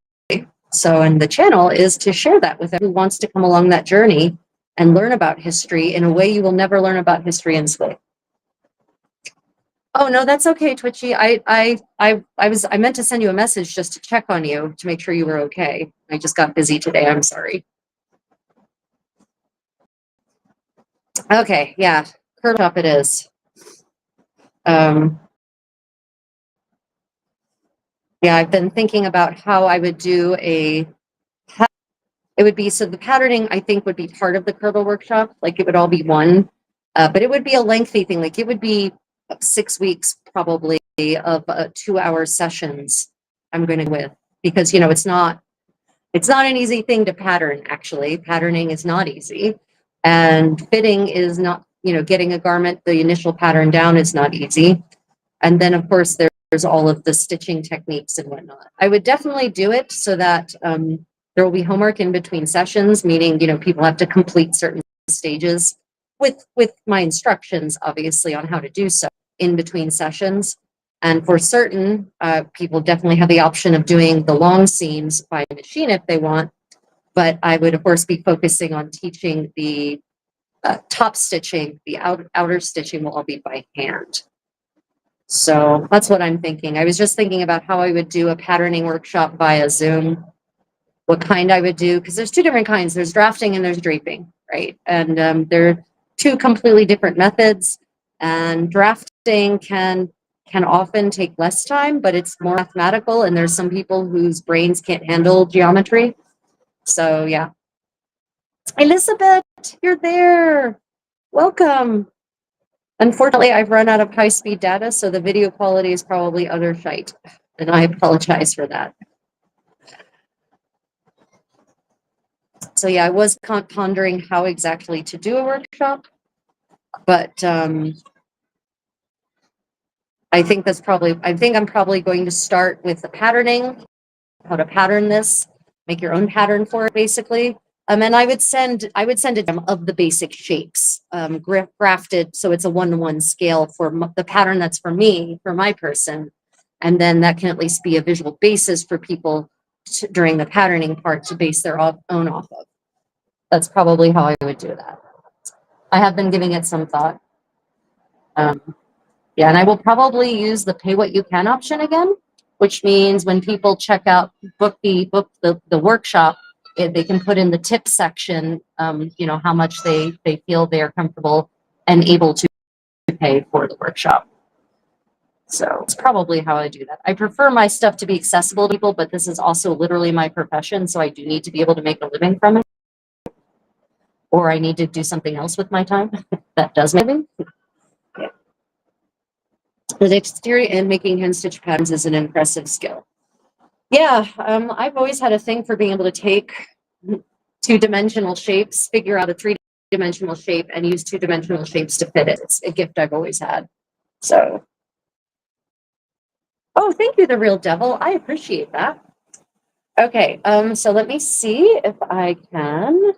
So, and the channel is to share that with everyone who wants to come along that journey and learn about history in a way you will never learn about history in school. Oh no, that's okay, Twitchy. I meant to send you a message just to check on you to make sure you were okay. I just got busy today. I'm sorry. Okay, yeah, curl up it is. Yeah, I've been thinking about how I would do it would be, so the patterning I think would be part of the Kirtle workshop, like it would all be one, but it would be a lengthy thing, like it would be 6 weeks probably of 2-hour sessions I'm going to with, because it's not an easy thing to pattern. Actually, patterning is not easy, and fitting is not, getting a garment, the initial pattern down is not easy. And then of course there's all of the stitching techniques and whatnot. I would definitely do it so that there will be homework in between sessions, meaning, people have to complete certain stages with my instructions, obviously, on how to do so in between sessions. And for certain people definitely have the option of doing the long seams by machine if they want. But I would, of course, be focusing on teaching the top stitching. The outer stitching will all be by hand. So that's what I'm thinking. I was just thinking about how I would do a patterning workshop via Zoom, what kind I would do, because there's two different kinds. There's drafting and there's draping, right? And they're two completely different methods. And drafting can often take less time, but it's more mathematical. And there's some people whose brains can't handle geometry. So yeah. Elizabeth, you're there. Welcome. Unfortunately, I've run out of high-speed data, so the video quality is probably utter shite, and I apologize for that. So yeah, I was pondering how exactly to do a workshop, but I think I'm probably going to start with the patterning, how to pattern this, make your own pattern for it, basically. And I would send a demo of the basic shapes, grafted, so it's a 1-to-1 scale for the pattern that's for me, for my person, and then that can at least be a visual basis for people during the patterning part to base their own off of. That's probably how I would do that. I have been giving it some thought. Yeah, and I will probably use the pay what you can option again, which means when people check out, book the workshop, they can put in the tip section, how much they feel they're comfortable and able to pay for the workshop. So it's probably how I do that. I prefer my stuff to be accessible to people, but this is also literally my profession, so I do need to be able to make a living from it, or I need to do something else with my time that does make a living. The dexterity in making hand stitch patterns is an impressive skill. Yeah, I've always had a thing for being able to take 2-dimensional shapes, figure out a 3-dimensional shape, and use 2-dimensional shapes to fit it. It's a gift I've always had. So, oh, thank you, the real devil. I appreciate that. Okay, so let me see if I can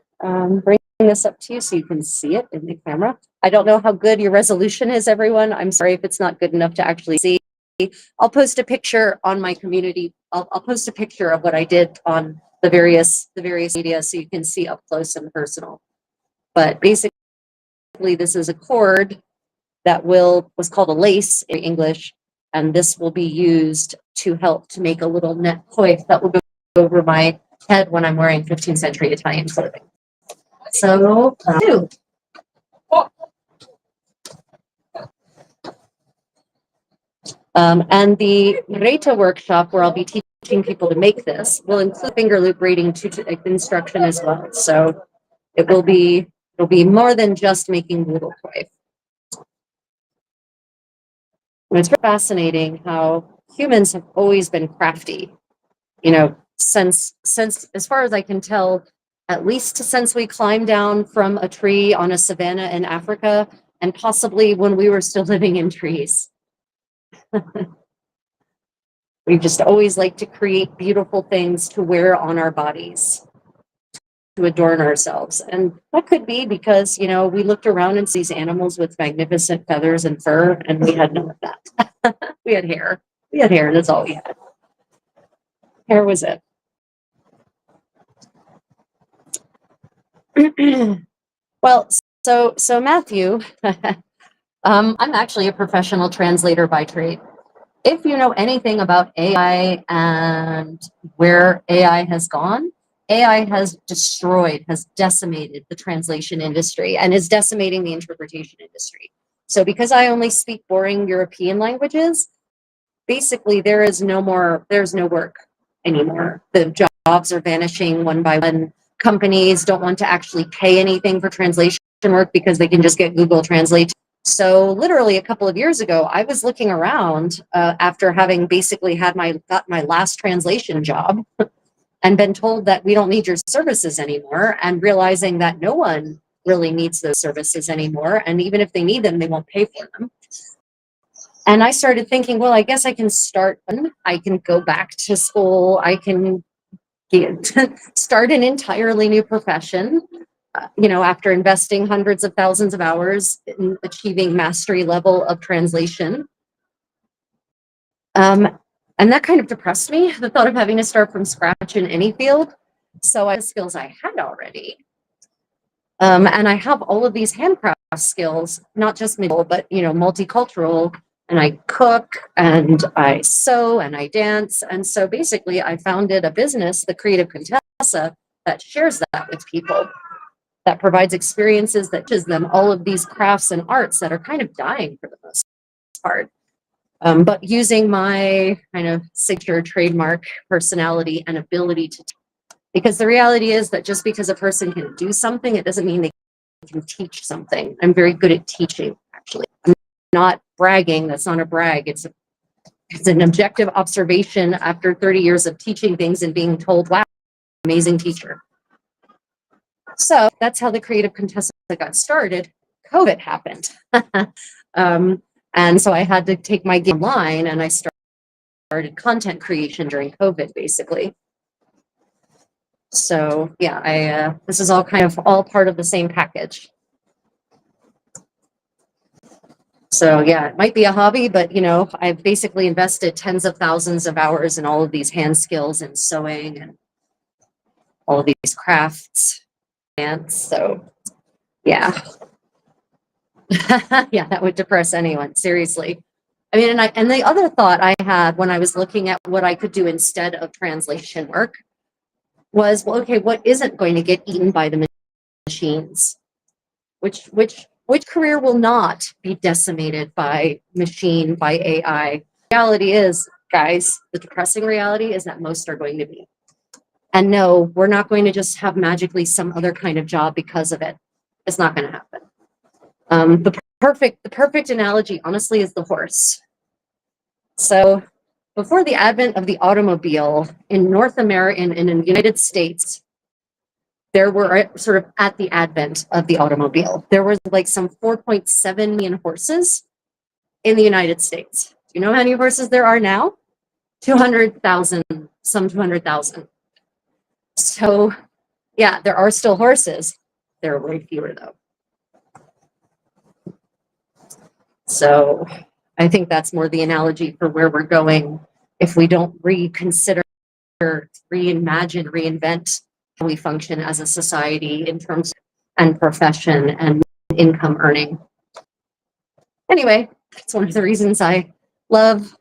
bring this up to you so you can see it in the camera. I don't know how good your resolution is, everyone. I'm sorry if it's not good enough to actually see. I'll post a picture on my community. I'll post a picture of what I did on the various media so you can see up close and personal. But basically, this is a cord that was called a lace in English, and this will be used to help to make a little net coif that will go over my head when I'm wearing 15th century Italian clothing. So, and the Reta workshop, where I'll be teaching people to make this, will include Fingerloop braiding instruction as well. So it'll be more than just making noodle coif. And it's fascinating how humans have always been crafty, since as far as I can tell, at least since we climbed down from a tree on a savanna in Africa, and possibly when we were still living in trees. We've just always liked to create beautiful things to wear on our bodies, to adorn ourselves. And that could be because, we looked around and see these animals with magnificent feathers and fur, and we had none of that. We had hair. That's all we had. Hair was it. Well, so Matthew, I'm actually a professional translator by trade. If you know anything about AI and where AI has gone, AI has decimated the translation industry and is decimating the interpretation industry. So because I only speak boring European languages, basically there's no work anymore. The jobs are vanishing one by one. Companies don't want to actually pay anything for translation work because they can just get Google Translate. So literally a couple of years ago, I was looking around after having basically got my last translation job and been told that we don't need your services anymore, and realizing that no one really needs those services anymore. And even if they need them, they won't pay for them. And I started thinking, well, I guess I can go back to school. I can start an entirely new profession, after investing hundreds of thousands of hours in achieving mastery level of translation. And that kind of depressed me, the thought of having to start from scratch in any field. So I had skills I had already. And I have all of these handcraft skills, not just medieval, but, multicultural. And I cook and I sew and I dance. And so basically I founded a business, the Creative Contessa, that shares that with people, that provides experiences, that teaches them all of these crafts and arts that are kind of dying for the most part. But using my kind of signature trademark personality and ability to, because the reality is that just because a person can do something, it doesn't mean they can teach something. I'm very good at teaching, actually. I'm not bragging. That's not a brag. It's an objective observation after 30 years of teaching things and being told, wow, amazing teacher. So that's how the Creative Contessa got started. COVID happened. And so I had to take my game online, and I started content creation during COVID, basically. So yeah, this is all kind of all part of the same package. So yeah, it might be a hobby, but I've basically invested tens of thousands of hours in all of these hand skills and sewing and all of these crafts. And so yeah. Yeah, that would depress anyone, seriously. I mean, and the other thought I had when I was looking at what I could do instead of translation work was, well, okay, what isn't going to get eaten by the machines? Which career will not be decimated by AI? Reality is, guys, the depressing reality is that most are going to be. And no, we're not going to just have magically some other kind of job because of it. It's not going to happen. The perfect analogy, honestly, is the horse. So before the advent of the automobile in North America and in the United States, there were sort of at the advent of the automobile, there was like some 4.7 million horses in the United States. Do you know how many horses there are now? 200,000, some 200,000. So yeah, there are still horses. There are way fewer though. So I think that's more the analogy for where we're going if we don't reconsider, reimagine, reinvent how we function as a society in terms and profession and income earning. Anyway, it's one of the reasons I love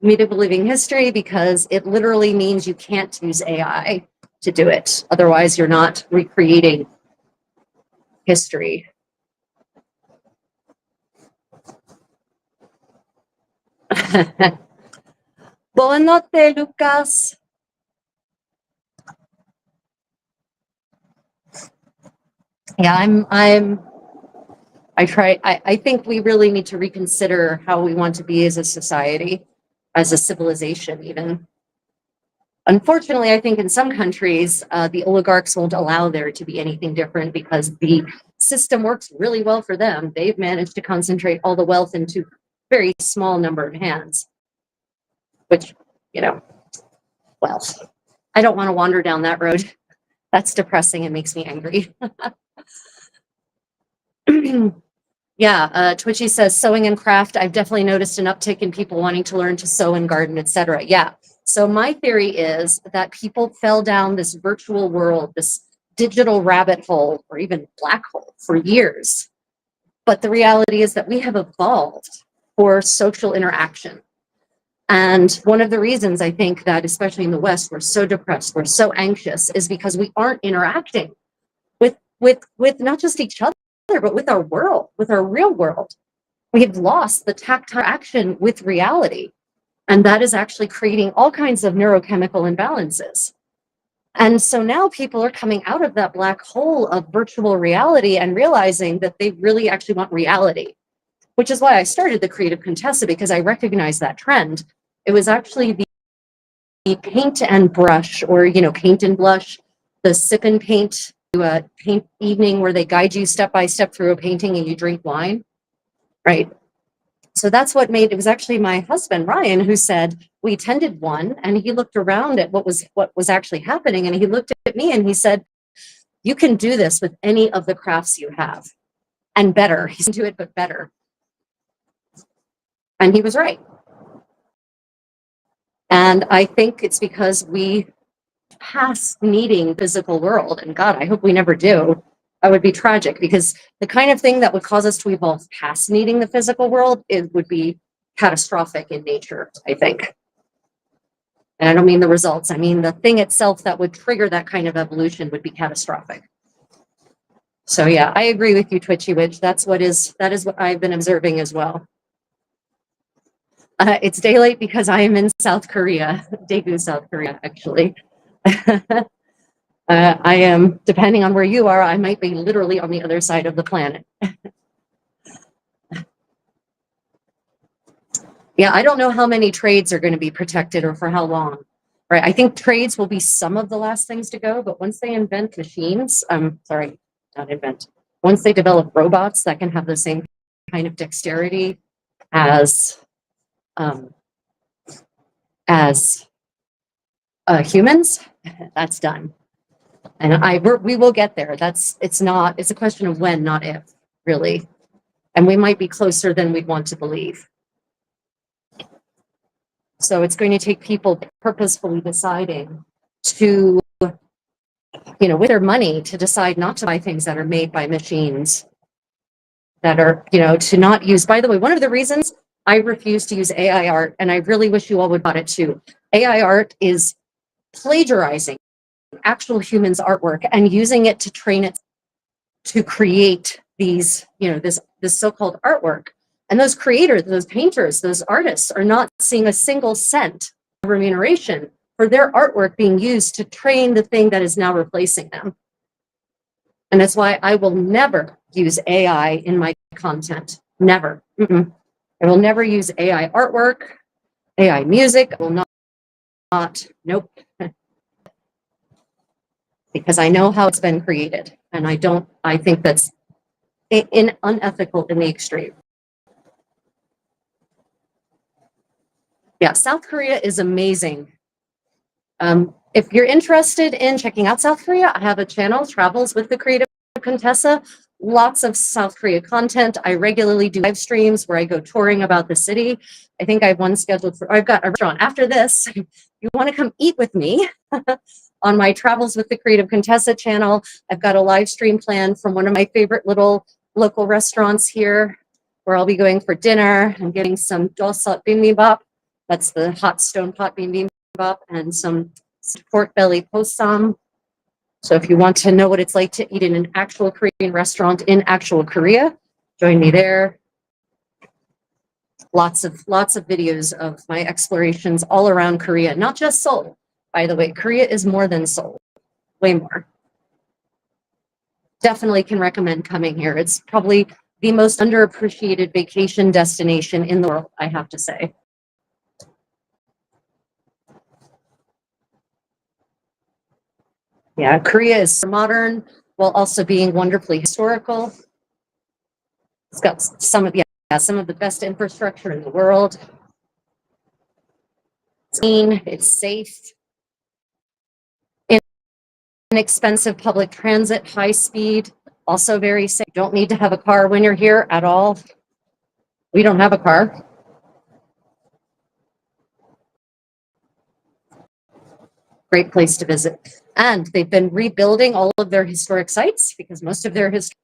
medieval living history, because it literally means you can't use AI to do it. Otherwise, you're not recreating history. Buonanotte, Lucas. Yeah, I think we really need to reconsider how we want to be as a society, as a civilization, even. Unfortunately, I think in some countries, the oligarchs won't allow there to be anything different because the system works really well for them. They've managed to concentrate all the wealth into a very small number of hands, which, well, I don't want to wander down that road. That's depressing and makes me angry. Yeah, Twitchy says sewing and craft. I've definitely noticed an uptick in people wanting to learn to sew and garden, etc. Yeah. So my theory is that people fell down this virtual world, this digital rabbit hole, or even black hole for years. But the reality is that we have evolved for social interaction. And one of the reasons I think that, especially in the West, we're so depressed, we're so anxious, is because we aren't interacting with not just each other, but with our world, with our real world. We have lost the tactile action with reality. And that is actually creating all kinds of neurochemical imbalances. And so now people are coming out of that black hole of virtual reality and realizing that they really actually want reality, which is why I started the Creative Contessa, because I recognized that trend. It was actually the paint and brush, or, paint and blush, the sip and paint, paint evening where they guide you step by step through a painting and you drink wine, right? So that's what made, it was actually my husband, Ryan, who said, we attended one, and he looked around at what was actually happening, and he looked at me and he said, you can do this with any of the crafts you have, and better. He can do it, but better. And he was right. And I think it's because we past needing physical world, and God, I hope we never do. That would be tragic, because the kind of thing that would cause us to evolve past needing the physical world, it would be catastrophic in nature, I think. And I don't mean the results, I mean the thing itself that would trigger that kind of evolution would be catastrophic. So yeah, I agree with you, Twitchy Witch. That is what I've been observing as well. It's daylight because I am in South Korea, Daegu, South Korea, actually. I am, depending on where you are, I might be literally on the other side of the planet. Yeah, I don't know how many trades are going to be protected or for how long. right? I think trades will be some of the last things to go, but once they invent machines, sorry, not invent, once they develop robots that can have the same kind of dexterity as as humans, that's done. And we will get there. It's a question of when, not if, really. And we might be closer than we'd want to believe. So it's going to take people purposefully deciding to, with their money, to decide not to buy things that are made by machines, that are, to not use. By the way, one of the reasons I refuse to use AI art, and I really wish you all would got it too. AI art is plagiarizing actual humans' artwork and using it to train it to create these, this so-called artwork. And those creators, those painters, those artists are not seeing a single cent of remuneration for their artwork being used to train the thing that is now replacing them. And that's why I will never use AI in my content. Never. I will never use AI artwork, AI music. I will not, nope. Because I know how it's been created. And I think that's unethical in the extreme. Yeah, South Korea is amazing. If you're interested in checking out South Korea, I have a channel, Travels with the Creative Contessa. Lots of South Korea content. I regularly do live streams where I go touring about the city. I think I have one scheduled I've got a restaurant. After this, you want to come eat with me on my Travels with the Creative Contessa channel. I've got a live stream planned from one of my favorite little local restaurants here, where I'll be going for dinner and getting some dosat bibimbap. That's the hot stone pot bibimbap, and some pork belly posam. So if you want to know what it's like to eat in an actual Korean restaurant in actual Korea, join me there. Lots of videos of my explorations all around Korea, not just Seoul. By the way, Korea is more than Seoul, way more. Definitely can recommend coming here. It's probably the most underappreciated vacation destination in the world, I have to say. Yeah, Korea is modern while also being wonderfully historical. It's got some of the best infrastructure in the world. It's clean, it's safe, inexpensive public transit, high speed, also very safe. You don't need to have a car when you're here at all. We don't have a car. Great place to visit. And they've been rebuilding all of their historic sites because most of their history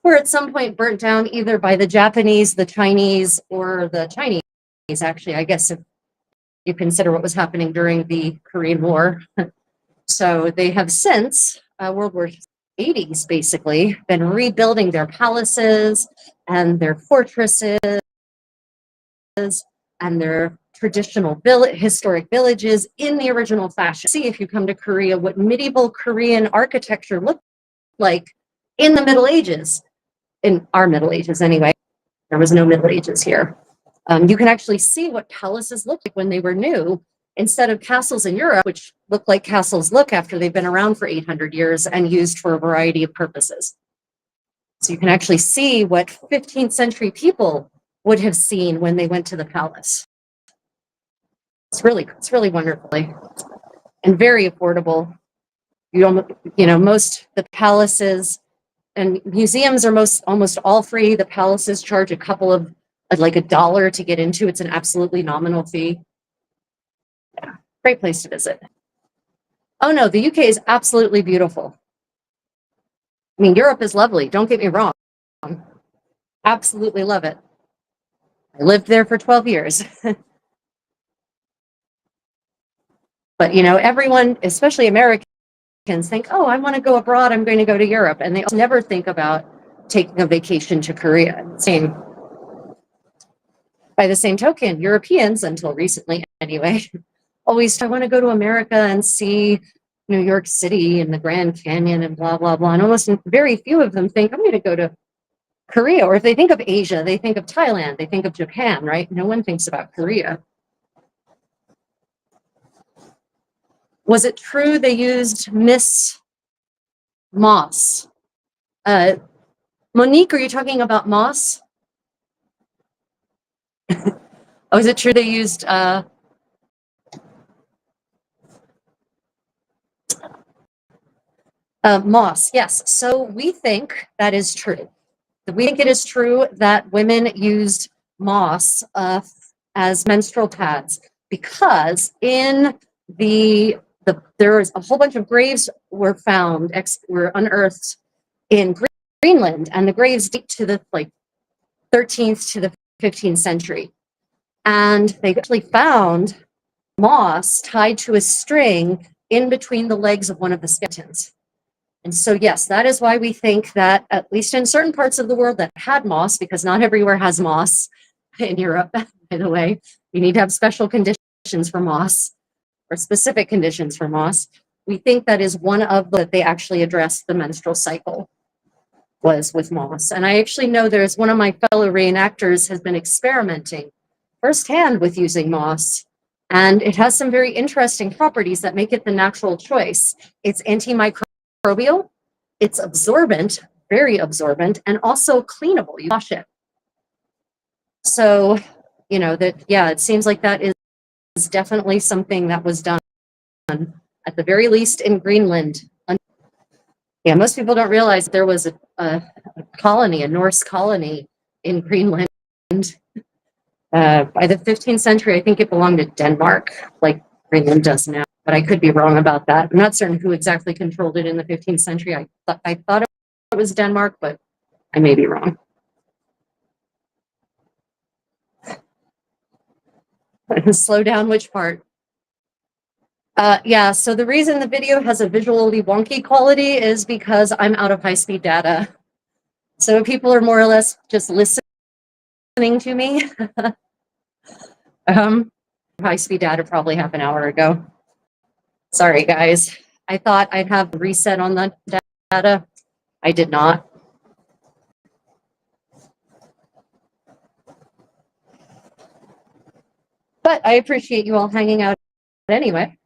were at some point burnt down either by the Japanese, the Chinese, or the Chinese, actually, I guess, if you consider what was happening during the Korean War. So they have since World War 80s, basically, been rebuilding their palaces and their fortresses and their traditional historic villages in the original fashion. See, if you come to Korea, what medieval Korean architecture looked like in the Middle Ages, in our Middle Ages anyway. There was no Middle Ages here. You can actually see what palaces looked like when they were new, instead of castles in Europe, which look like castles look after they've been around for 800 years and used for a variety of purposes. So you can actually see what 15th century people would have seen when they went to the palace. It's really wonderful and very affordable. Most the palaces and museums are almost all free. The palaces charge a couple of like $1 to get into. It's an absolutely nominal fee. Yeah, great place to visit. Oh no, the UK is absolutely beautiful. I mean, Europe is lovely. Don't get me wrong. Absolutely love it. I lived there for 12 years. But everyone, especially Americans, think, oh, I want to go abroad. I'm going to go to Europe. And they never think about taking a vacation to Korea. By the same token, Europeans, until recently anyway, always, I want to go to America and see New York City and the Grand Canyon and blah, blah, blah. And almost very few of them think, I'm going to go to Korea. Or if they think of Asia, they think of Thailand, they think of Japan, right? No one thinks about Korea. Was it true they used Miss Moss? Monique, are you talking about moss? Oh, is it true they used moss? Yes. So we think that is true. We think it is true that women used moss as menstrual pads because in there's a whole bunch of graves were found, were unearthed in Greenland, and the graves date to the 13th to the 15th century. And they actually found moss tied to a string in between the legs of one of the skeletons. And so, yes, that is why we think that, at least in certain parts of the world that had moss, because not everywhere has moss in Europe, by the way, you need to have special conditions for moss or specific conditions for moss. We think that is one of that they actually addressed the menstrual cycle was with moss. And I actually know there's one of my fellow reenactors has been experimenting firsthand with using moss. And it has some very interesting properties that make it the natural choice. It's antimicrobial, it's absorbent, very absorbent, and also cleanable. You wash it. So, yeah, it seems like that is definitely something that was done, at the very least in Greenland. Yeah, most people don't realize there was a colony, a Norse colony in Greenland. By the 15th century, I think it belonged to Denmark, like Greenland does now. But I could be wrong about that. I'm not certain who exactly controlled it in the 15th century. I thought it was Denmark, but I may be wrong. Slow down, which part? Yeah, so the reason the video has a visually wonky quality is because I'm out of high-speed data. So people are more or less just listening to me. High-speed data probably half an hour ago. Sorry, guys. I thought I'd have a reset on the data. I did not. But I appreciate you all hanging out anyway.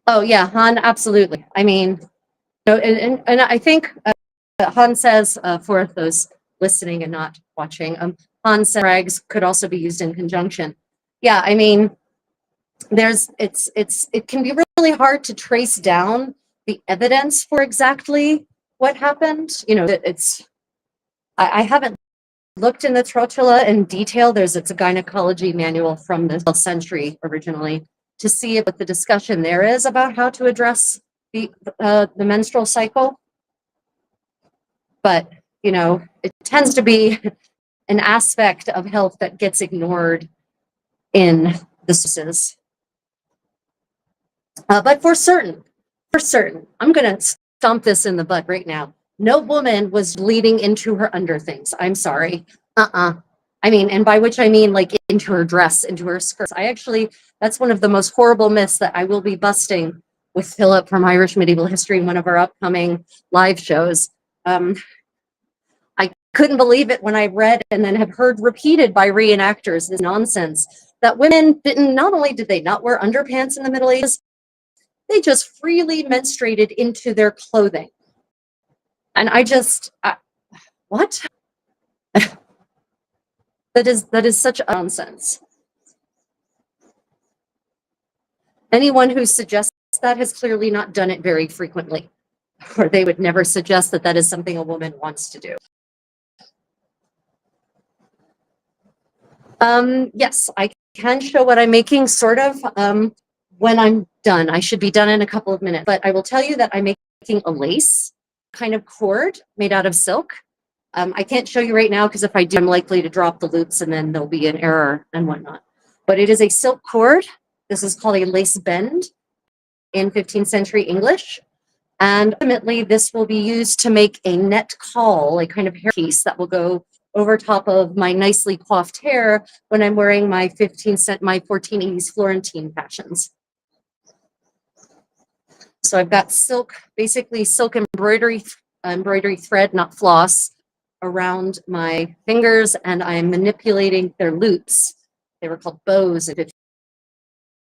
Oh, yeah, Han, absolutely. I mean, and I think Han says, for those listening and not watching, Han says rags could also be used in conjunction. Yeah, I mean, it can be really hard to trace down the evidence for exactly what happened. I haven't looked in the trotula in detail. It's a gynecology manual from the 12th century originally to see what the discussion there is about how to address the menstrual cycle. But, it tends to be an aspect of health that gets ignored in the sources. But for certain, I'm going to stomp this in the butt right now. No woman was bleeding into her underthings. I'm sorry. I mean, and by which I mean like into her dress, into her skirts. That's one of the most horrible myths that I will be busting with Philip from Irish Medieval History in one of our upcoming live shows. I couldn't believe it when I read and then have heard repeated by reenactors this nonsense that women not only did they not wear underpants in the Middle Ages, they just freely menstruated into their clothing. And what? That is such nonsense. Anyone who suggests that has clearly not done it very frequently, or they would never suggest that is something a woman wants to do. Yes, I can show what I'm making, sort of, when I'm done. I should be done in a couple of minutes, but I will tell you that I'm making a lace kind of cord made out of silk. I can't show you right now because if I do, I'm likely to drop the loops and then there'll be an error and whatnot. But it is a silk cord. This is called a lace bend in 15th century English. And ultimately, this will be used to make a net caul, a kind of hair piece that will go over top of my nicely coiffed hair when I'm wearing my 1480s Florentine fashions. So I've got silk, basically silk embroidery thread, not floss, around my fingers, and I'm manipulating their loops They were called bows in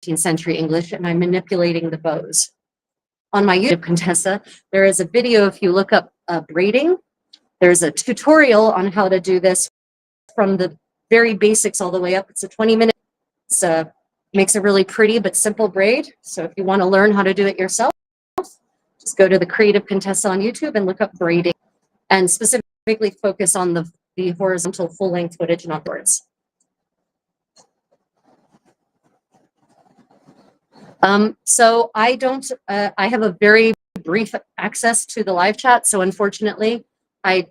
15th century English, and I'm manipulating the bows. On my YouTube, Contessa, there is a video. If you look up braiding, there's a tutorial on how to do this from the very basics all the way up. It's a 20-minute. It makes a really pretty but simple braid. So if you want to learn how to do it yourself, just go to the Creative Contessa on YouTube and look up braiding, and specifically focus on the horizontal full-length footage, not boards. So I don't, I have a very brief access to the live chat. So unfortunately, I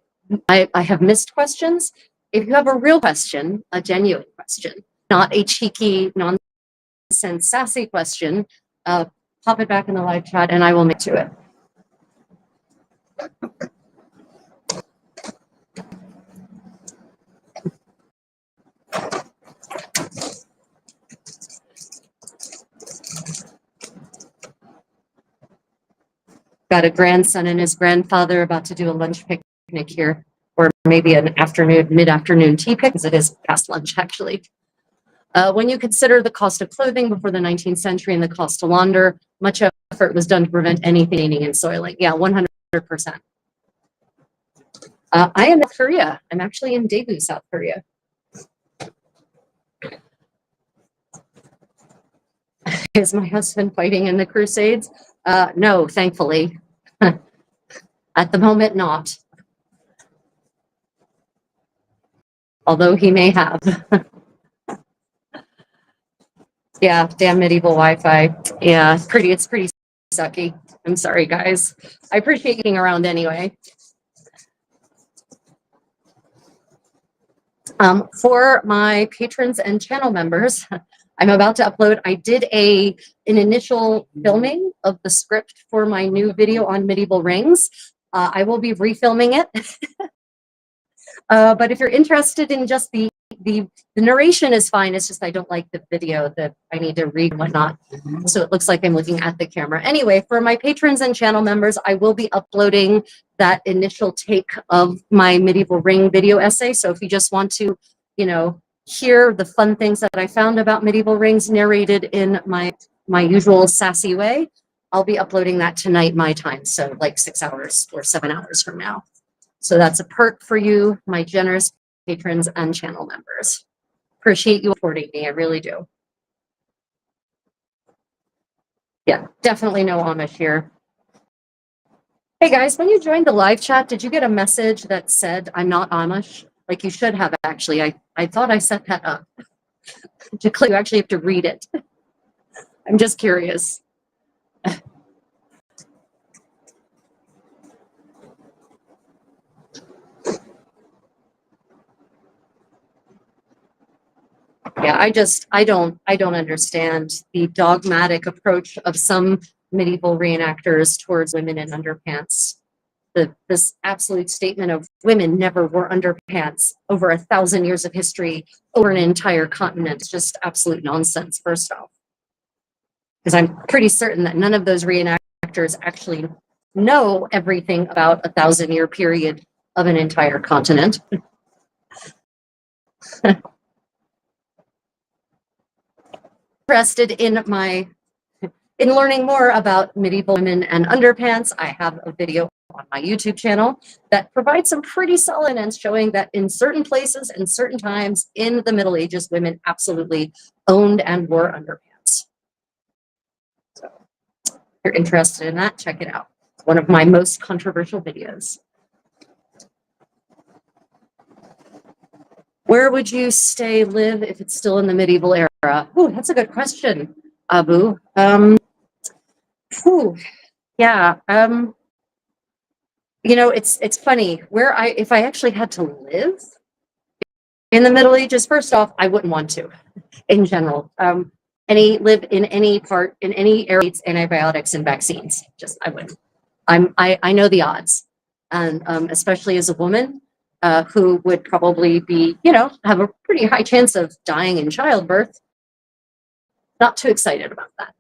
have missed questions. If you have a real question, a genuine question, not a cheeky, nonsense, sassy question, pop it back in the live chat and I will make to it. Got a grandson and his grandfather about to do a lunch picnic here, or maybe an afternoon, mid-afternoon tea pick, because it is past lunch actually. When you consider the cost of clothing before the 19th century and the cost to launder, much effort was done to prevent anything staining and soiling. Yeah, 100%. I am in Korea. I'm actually in Daegu, South Korea. Is my husband fighting in the Crusades? No, thankfully. At the moment, not. Although he may have. Yeah, damn medieval Wi-Fi. Yeah, it's pretty sucky. I'm sorry, guys. I appreciate you being around anyway. For my patrons and channel members, I'm about to upload. I did an initial filming of the script for my new video on medieval rings. I will be refilming it. But if you're interested in just the narration is fine. It's just I don't like the video that I need to read and whatnot. So it looks like I'm looking at the camera. Anyway, for my patrons and channel members, I will be uploading that initial take of my medieval ring video essay. So if you just want to, you know, hear the fun things that I found about medieval rings narrated in my usual sassy way, I'll be uploading that tonight my time. So like 6 hours or 7 hours from now. So that's a perk for you, my generous patrons and channel members. Appreciate you supporting me, I really do. Yeah, definitely no Amish here. Hey guys, when you joined the live chat, did you get a message that said I'm not Amish? Like you should have actually. I thought I set that up. To click, you actually have to read it. I'm just curious. Yeah, I don't understand the dogmatic approach of some medieval reenactors towards women in underpants. This absolute statement of women never wore underpants over 1,000 years of history over an entire continent. It's just absolute nonsense, first off. Because I'm pretty certain that none of those reenactors actually know everything about a 1,000-year period of an entire continent. Interested in learning more about medieval women and underpants, I have a video on my YouTube channel that provides some pretty solid evidence showing that in certain places and certain times in the Middle Ages, women absolutely owned and wore underpants. So if you're interested in that, check it out. It's one of my most controversial videos. Where would you live if it's still in the medieval era? Oh, that's a good question, Abu. Yeah. You know, it's funny if I actually had to live in the Middle Ages, first off, I wouldn't want to in general. Live in any part, in any area, antibiotics and vaccines. Just, I wouldn't. I know the odds. And especially as a woman who would probably be, you know, have a pretty high chance of dying in childbirth. Not too excited about that.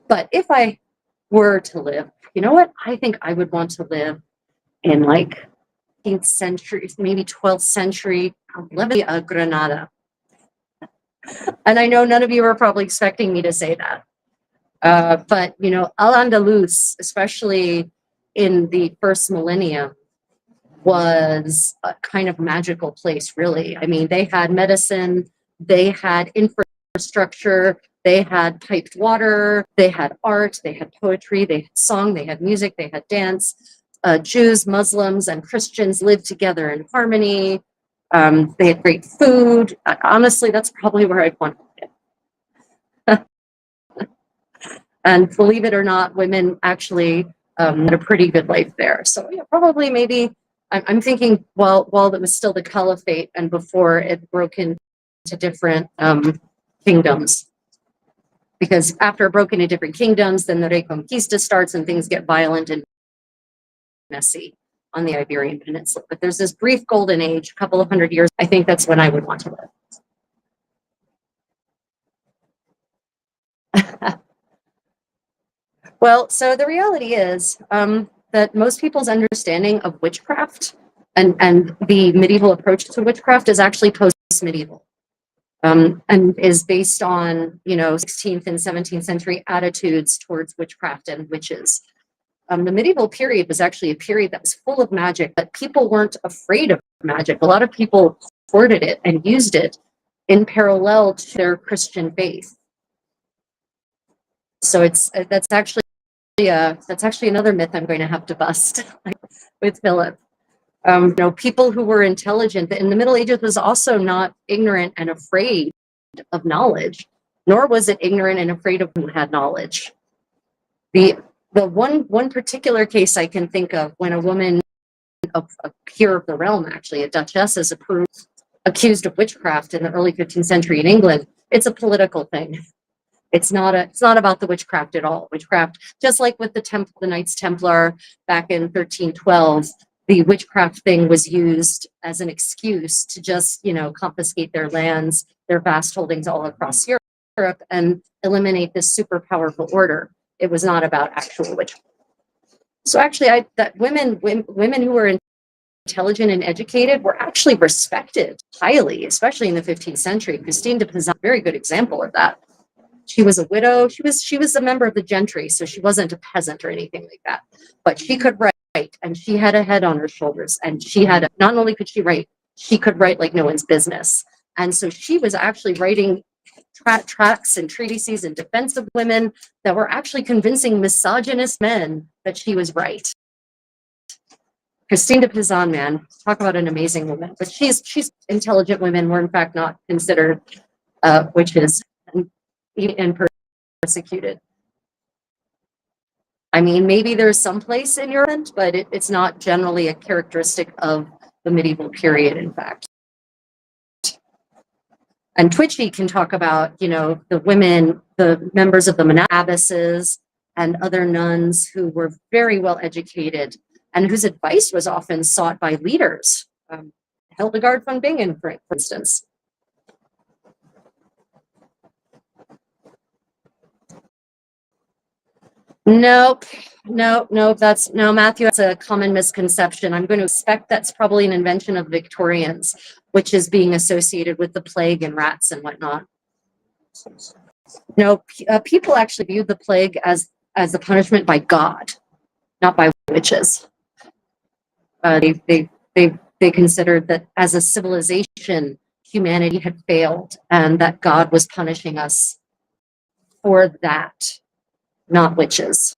But if I were to live, you know what? I think I would want to live in like 18th century, maybe 12th century, Granada. And I know none of you are probably expecting me to say that. But, you know, Al-Andalus, especially in the first millennium, was a kind of magical place, really. I mean, they had medicine, they had infrastructure, they had piped water, they had art, they had poetry, they had song, they had music, they had dance. Jews, Muslims, and Christians lived together in harmony. They had great food. Honestly, that's probably where I'd want to live. And believe it or not, women actually had a pretty good life there. So yeah, probably maybe I'm thinking while it was still the caliphate and before it broke into different kingdoms. Because after it broke into different kingdoms, then the Reconquista starts and things get violent and messy on the Iberian Peninsula. But there's this brief golden age, a couple of 100 years. I think that's when I would want to live. Well, so the reality is that most people's understanding of witchcraft and the medieval approach to witchcraft is actually post-medieval, and is based on, you know, 16th and 17th century attitudes towards witchcraft and witches. The medieval period was actually a period that was full of magic, but people weren't afraid of magic. A lot of people hoarded it and used it in parallel to their Christian faith. So that's actually another myth I'm going to have to bust with Philip. You know, people who were intelligent in the Middle Ages was also not ignorant and afraid of knowledge, nor was it ignorant and afraid of who had knowledge. The one particular case I can think of when a woman, a peer of the realm, actually a duchess, is accused of witchcraft in the early 15th century in England, it's a political thing. It's not about the witchcraft at all. Witchcraft, just like with the Knights Templar back in 1312, the witchcraft thing was used as an excuse to just, you know, confiscate their lands, their vast holdings all across Europe, and eliminate this super powerful order. It was not about actual witchcraft. So actually, that women who were intelligent and educated were actually respected highly, especially in the 15th century. Christine de Pizan, very good example of that. She was a widow. She was a member of the gentry, so she wasn't a peasant or anything like that. But she could write, and she had a head on her shoulders. And not only could she write, she could write like no one's business. And so she was actually writing tracts and treatises in defense of women that were actually convincing misogynist men that she was right. Christine de Pizan, man, talk about an amazing woman. But she's intelligent women were in fact not considered witches and persecuted. I mean, maybe there's some place in Europe, but it's not generally a characteristic of the medieval period, in fact. And Twitchy can talk about, you know, the women, the members of the abbesses and other nuns who were very well educated and whose advice was often sought by leaders. Hildegard von Bingen, for instance. Nope. No, Matthew, that's a common misconception. I'm going to expect that's probably an invention of Victorians, which is being associated with the plague and rats and whatnot. No, people actually viewed the plague as a punishment by God, not by witches. They considered that as a civilization, humanity had failed, and that God was punishing us for that, not witches.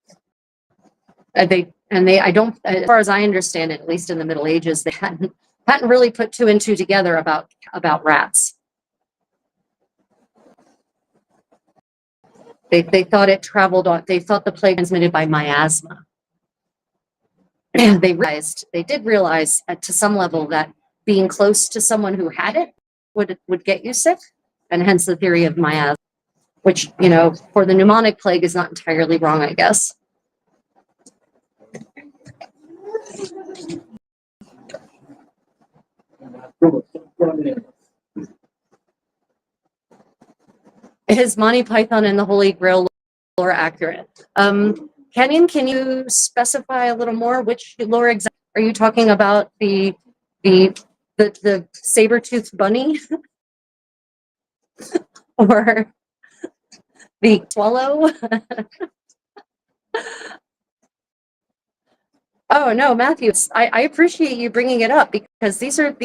I don't, as far as I understand it, at least in the Middle Ages, they hadn't really put two and two together about rats. They thought it traveled on. They thought the plague transmitted by miasma. They did realize to some level that being close to someone who had it would get you sick, and hence the theory of miasma, which, you know, for the pneumonic plague is not entirely wrong, I guess. Is Monty Python and the Holy Grail lore accurate? Kenyon, can you specify a little more? Which lore exactly are you talking about? The saber-toothed bunny? or the swallow. Oh no, Matthew, I appreciate you bringing it up because these are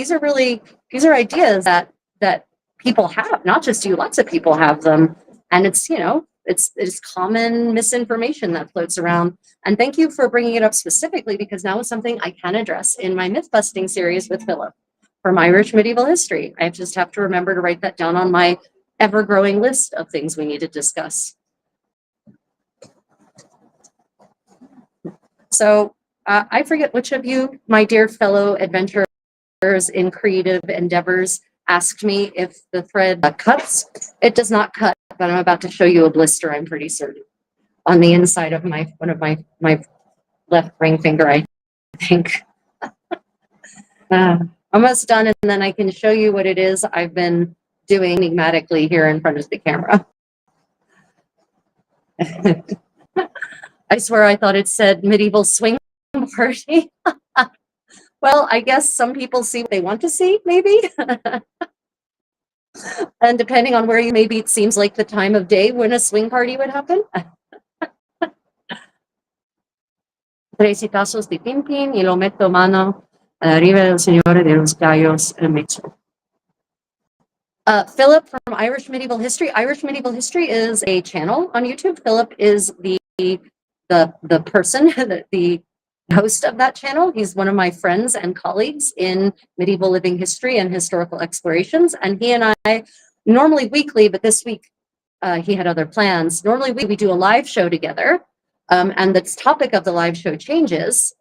ideas that people have, not just you, lots of people have them. And it's common misinformation that floats around. And thank you for bringing it up specifically because now it's something I can address in my myth busting series with Philip from Irish medieval history. I just have to remember to write that down on my ever growing list of things we need to discuss. So I forget which of you, my dear fellow adventurers in creative endeavors, asked me if the thread cuts. It does not cut, but I'm about to show you a blister, I'm pretty certain, on the inside of one of my left ring finger, I think. Almost done, and then I can show you what it is I've been doing enigmatically here in front of the camera. I swear I thought it said medieval swing party. Well, I guess some people see what they want to see, maybe. And depending on where you may be, it seems like the time of day when a swing party would happen. Tres tazos de pimpin y lo meto mano arriba del Signore de los Gallos en Mexico. Philip from Irish Medieval History. Irish Medieval History is a channel on YouTube. Philip is the person, the host of that channel. He's one of my friends and colleagues in medieval living history and historical explorations. And he and I, normally weekly, but this week he had other plans. Normally we do a live show together, and the topic of the live show changes.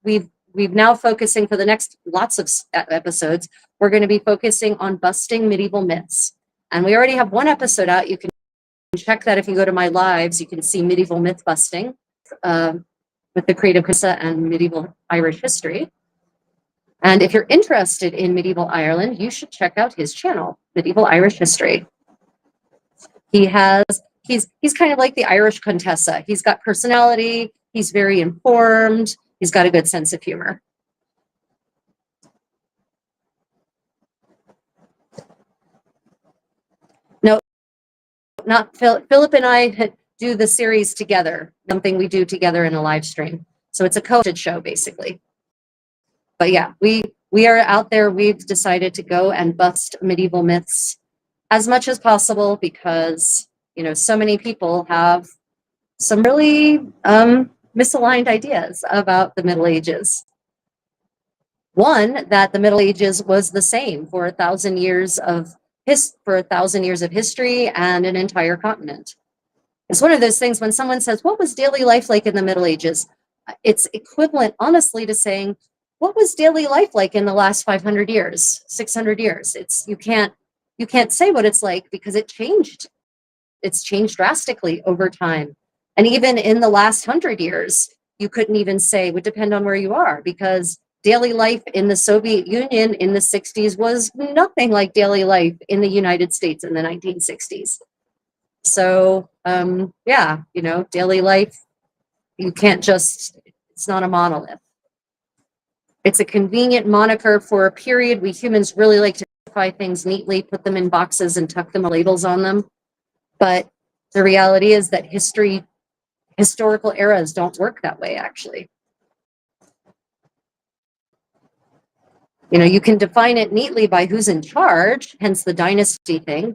We've now focusing for the next lots of episodes, we're going to be focusing on busting medieval myths. And we already have one episode out. You can check that if you go to my lives. You can see medieval myth busting with the creative Contessa and medieval Irish history. And if you're interested in medieval Ireland, you should check out his channel, Medieval Irish History. He's kind of like the Irish Contessa. He's got personality. He's very informed. He's got a good sense of humor. No, not Philip and I do the series together, something we do together in a live stream. So it's a co-hosted show, basically. But yeah, we are out there. We've decided to go and bust medieval myths as much as possible because, so many people have some really misaligned ideas about the Middle Ages. One, that the Middle Ages was the same for 1,000 years of history and an entire continent. It's one of those things when someone says, what was daily life like in the Middle Ages? It's equivalent, honestly, to saying, what was daily life like in the last 500 years, 600 years? You can't say what it's like because it changed. It's changed drastically over time. And even in the last 100 years, you couldn't even say, would depend on where you are, because daily life in the Soviet Union in the 60s was nothing like daily life in the United States in the 1960s. So, yeah, daily life, you can't it's not a monolith. It's a convenient moniker for a period. We humans really like to identify things neatly, put them in boxes and tuck them labels on them. But the reality is that historical eras don't work that way, actually. You can define it neatly by who's in charge, hence the dynasty thing,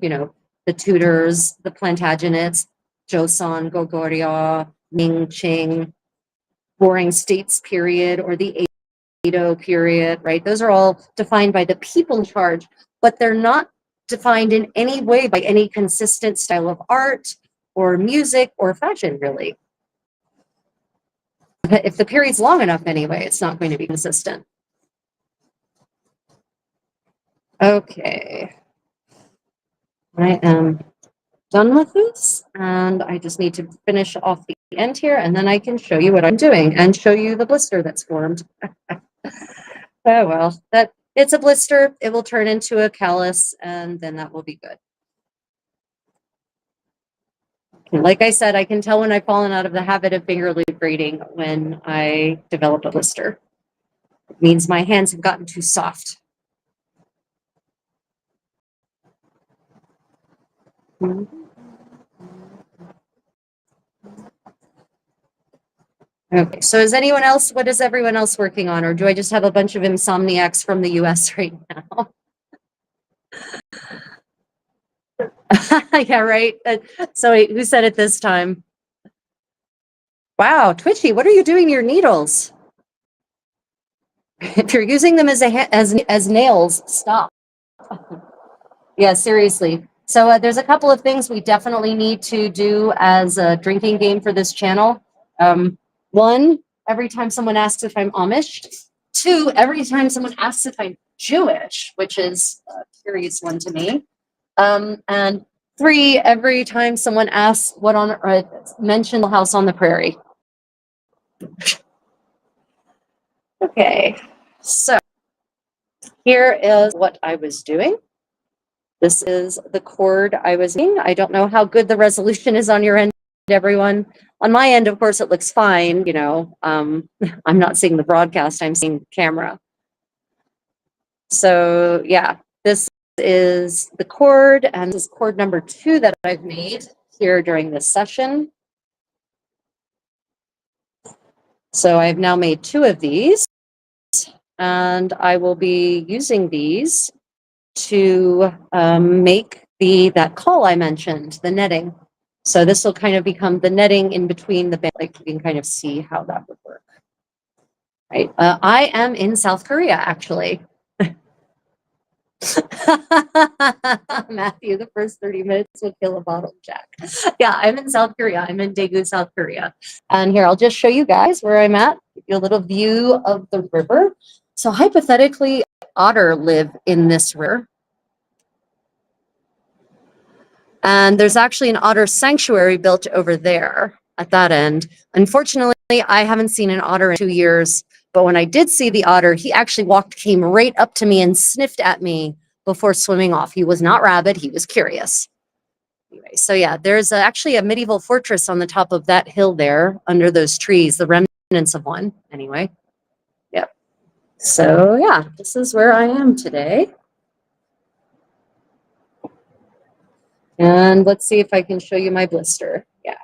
the Tudors, the Plantagenets, Joseon, Goguryeo, Ming, Qing, Warring States period, or the Edo period, right? Those are all defined by the people in charge, but they're not defined in any way by any consistent style of art or music or fashion, really. If the period's long enough anyway, it's not going to be consistent. Okay. I am done with this, and I just need to finish off the end here, and then I can show you what I'm doing and show you the blister that's formed. Oh, well, it's a blister. It will turn into a callus, and then that will be good. Like I said, I can tell when I've fallen out of the habit of Fingerloop braiding when I develop a blister. It means my hands have gotten too soft. Okay, so is anyone else, what is everyone else working on? Or do I just have a bunch of insomniacs from the US right now? Yeah, right. So wait, who said it this time? Wow, Twitchy, what are you doing to your needles? If you're using them as nails, stop. Yeah, seriously. So there's a couple of things we definitely need to do as a drinking game for this channel. One, every time someone asks if I'm Amish. Two, every time someone asks if I'm Jewish, which is a curious one to me. And three, every time someone asks what on earth, mention the house on the prairie. Okay, so here is what I was doing. This is the cord I was using. I don't know how good the resolution is on your end, everyone. On my end, of course, it looks fine. You know, I'm not seeing the broadcast, I'm seeing camera. So yeah, this is the cord, and this is cord number 2 that I've made here during this session. So I've now made 2 of these, and I will be using these to make that caul I mentioned, the netting. So this will kind of become the netting in between the band. Like you can kind of see how that would work. Right. I am in South Korea, actually. Matthew, the first 30 minutes will kill a bottle of Jack. Yeah, I'm in South Korea. I'm in Daegu, South Korea. And here, I'll just show you guys where I'm at. Give you a little view of the river. So hypothetically, otter live in this river. And there's actually an otter sanctuary built over there at that end. Unfortunately, I haven't seen an otter in 2 years, but when I did see the otter, he actually came right up to me and sniffed at me before swimming off. He was not rabid, he was curious. Anyway, so yeah, there's actually a medieval fortress on the top of that hill there under those trees, the remnants of one, anyway. Yep. So yeah, this is where I am today. And let's see if I can show you my blister. Yeah.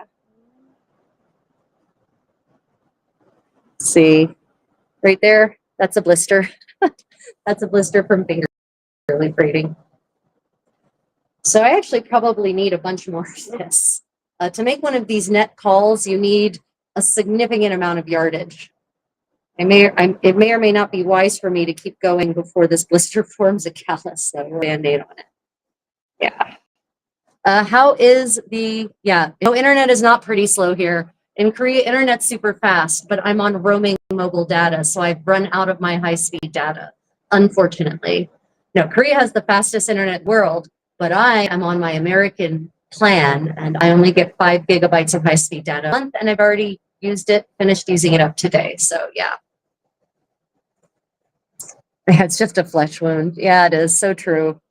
See, right there, that's a blister. That's a blister from Fingerloop braiding. So I actually probably need a bunch more of this. To make one of these net cauls, you need a significant amount of yardage. It may or may not be wise for me to keep going before this blister forms a callus, so Band-Aid on it. Yeah. How is no, internet is not pretty slow here. In Korea, internet's super fast, but I'm on roaming mobile data, so I've run out of my high-speed data, unfortunately. No, Korea has the fastest internet in the world, but I am on my American plan, and I only get 5 gigabytes of high-speed data a month, and I've already finished using it up today, so yeah. Yeah, it's just a flesh wound. Yeah, it is, so true.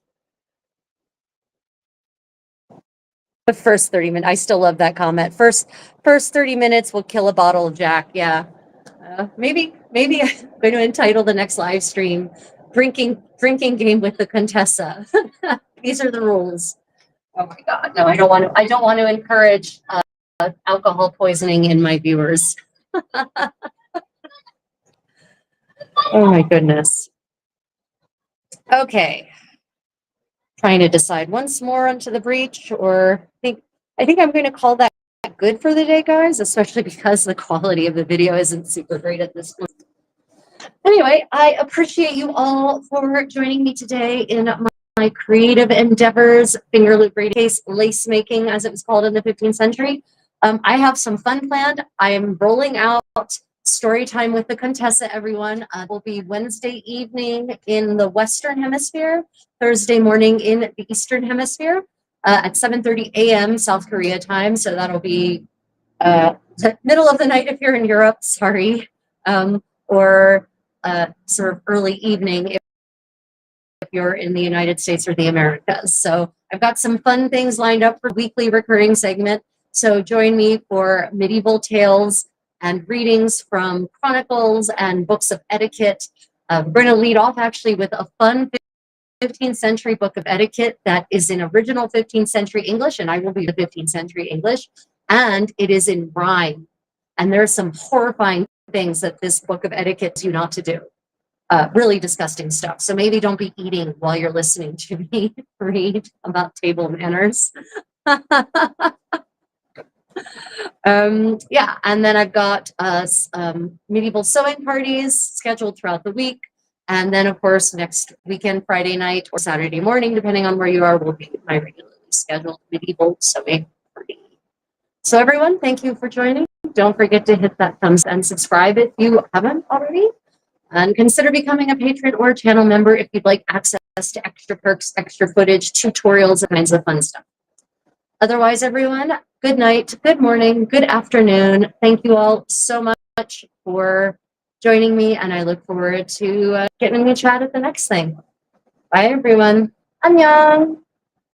The first 30 minutes, I still love that comment. First 30 minutes will kill a bottle of Jack. Yeah. Maybe I'm going to entitle the next live stream drinking game with the Contessa. These are the rules. Oh my God. No, I don't want to encourage alcohol poisoning in my viewers. Oh my goodness. Okay. Trying to decide once more onto the breach, or I think I'm going to call that good for the day, guys, especially because the quality of the video isn't super great at this point. Anyway, I appreciate you all for joining me today in my creative endeavors, Fingerloop braiding case lace making, as it was called in the 15th century. I have some fun planned. I am rolling out story time with the Contessa, everyone. It will be Wednesday evening in the Western Hemisphere, Thursday morning in the Eastern Hemisphere at 7:30 a.m. South Korea time. So that'll be middle of the night if you're in Europe, sorry, or sort of early evening if you're in the United States or the Americas. So I've got some fun things lined up for weekly recurring segment. So join me for medieval tales and readings from chronicles and books of etiquette. We're going to lead off actually with a fun 15th century book of etiquette that is in original 15th century English, and I will be the 15th century English, and it is in rhyme. And there are some horrifying things that this book of etiquette tells you not to do. Really disgusting stuff. So maybe don't be eating while you're listening to me read about table manners. Yeah, and then I've got medieval sewing parties scheduled throughout the week. And then, of course, next weekend, Friday night or Saturday morning, depending on where you are, will be my regularly scheduled medieval sewing party. So everyone, thank you for joining. Don't forget to hit that thumbs and subscribe if you haven't already. And consider becoming a patron or channel member if you'd like access to extra perks, extra footage, tutorials, and kinds of fun stuff. Otherwise, everyone, good night, good morning, good afternoon. Thank you all so much for joining me, and I look forward to getting to chat at the next thing. Bye, everyone. Annyeong.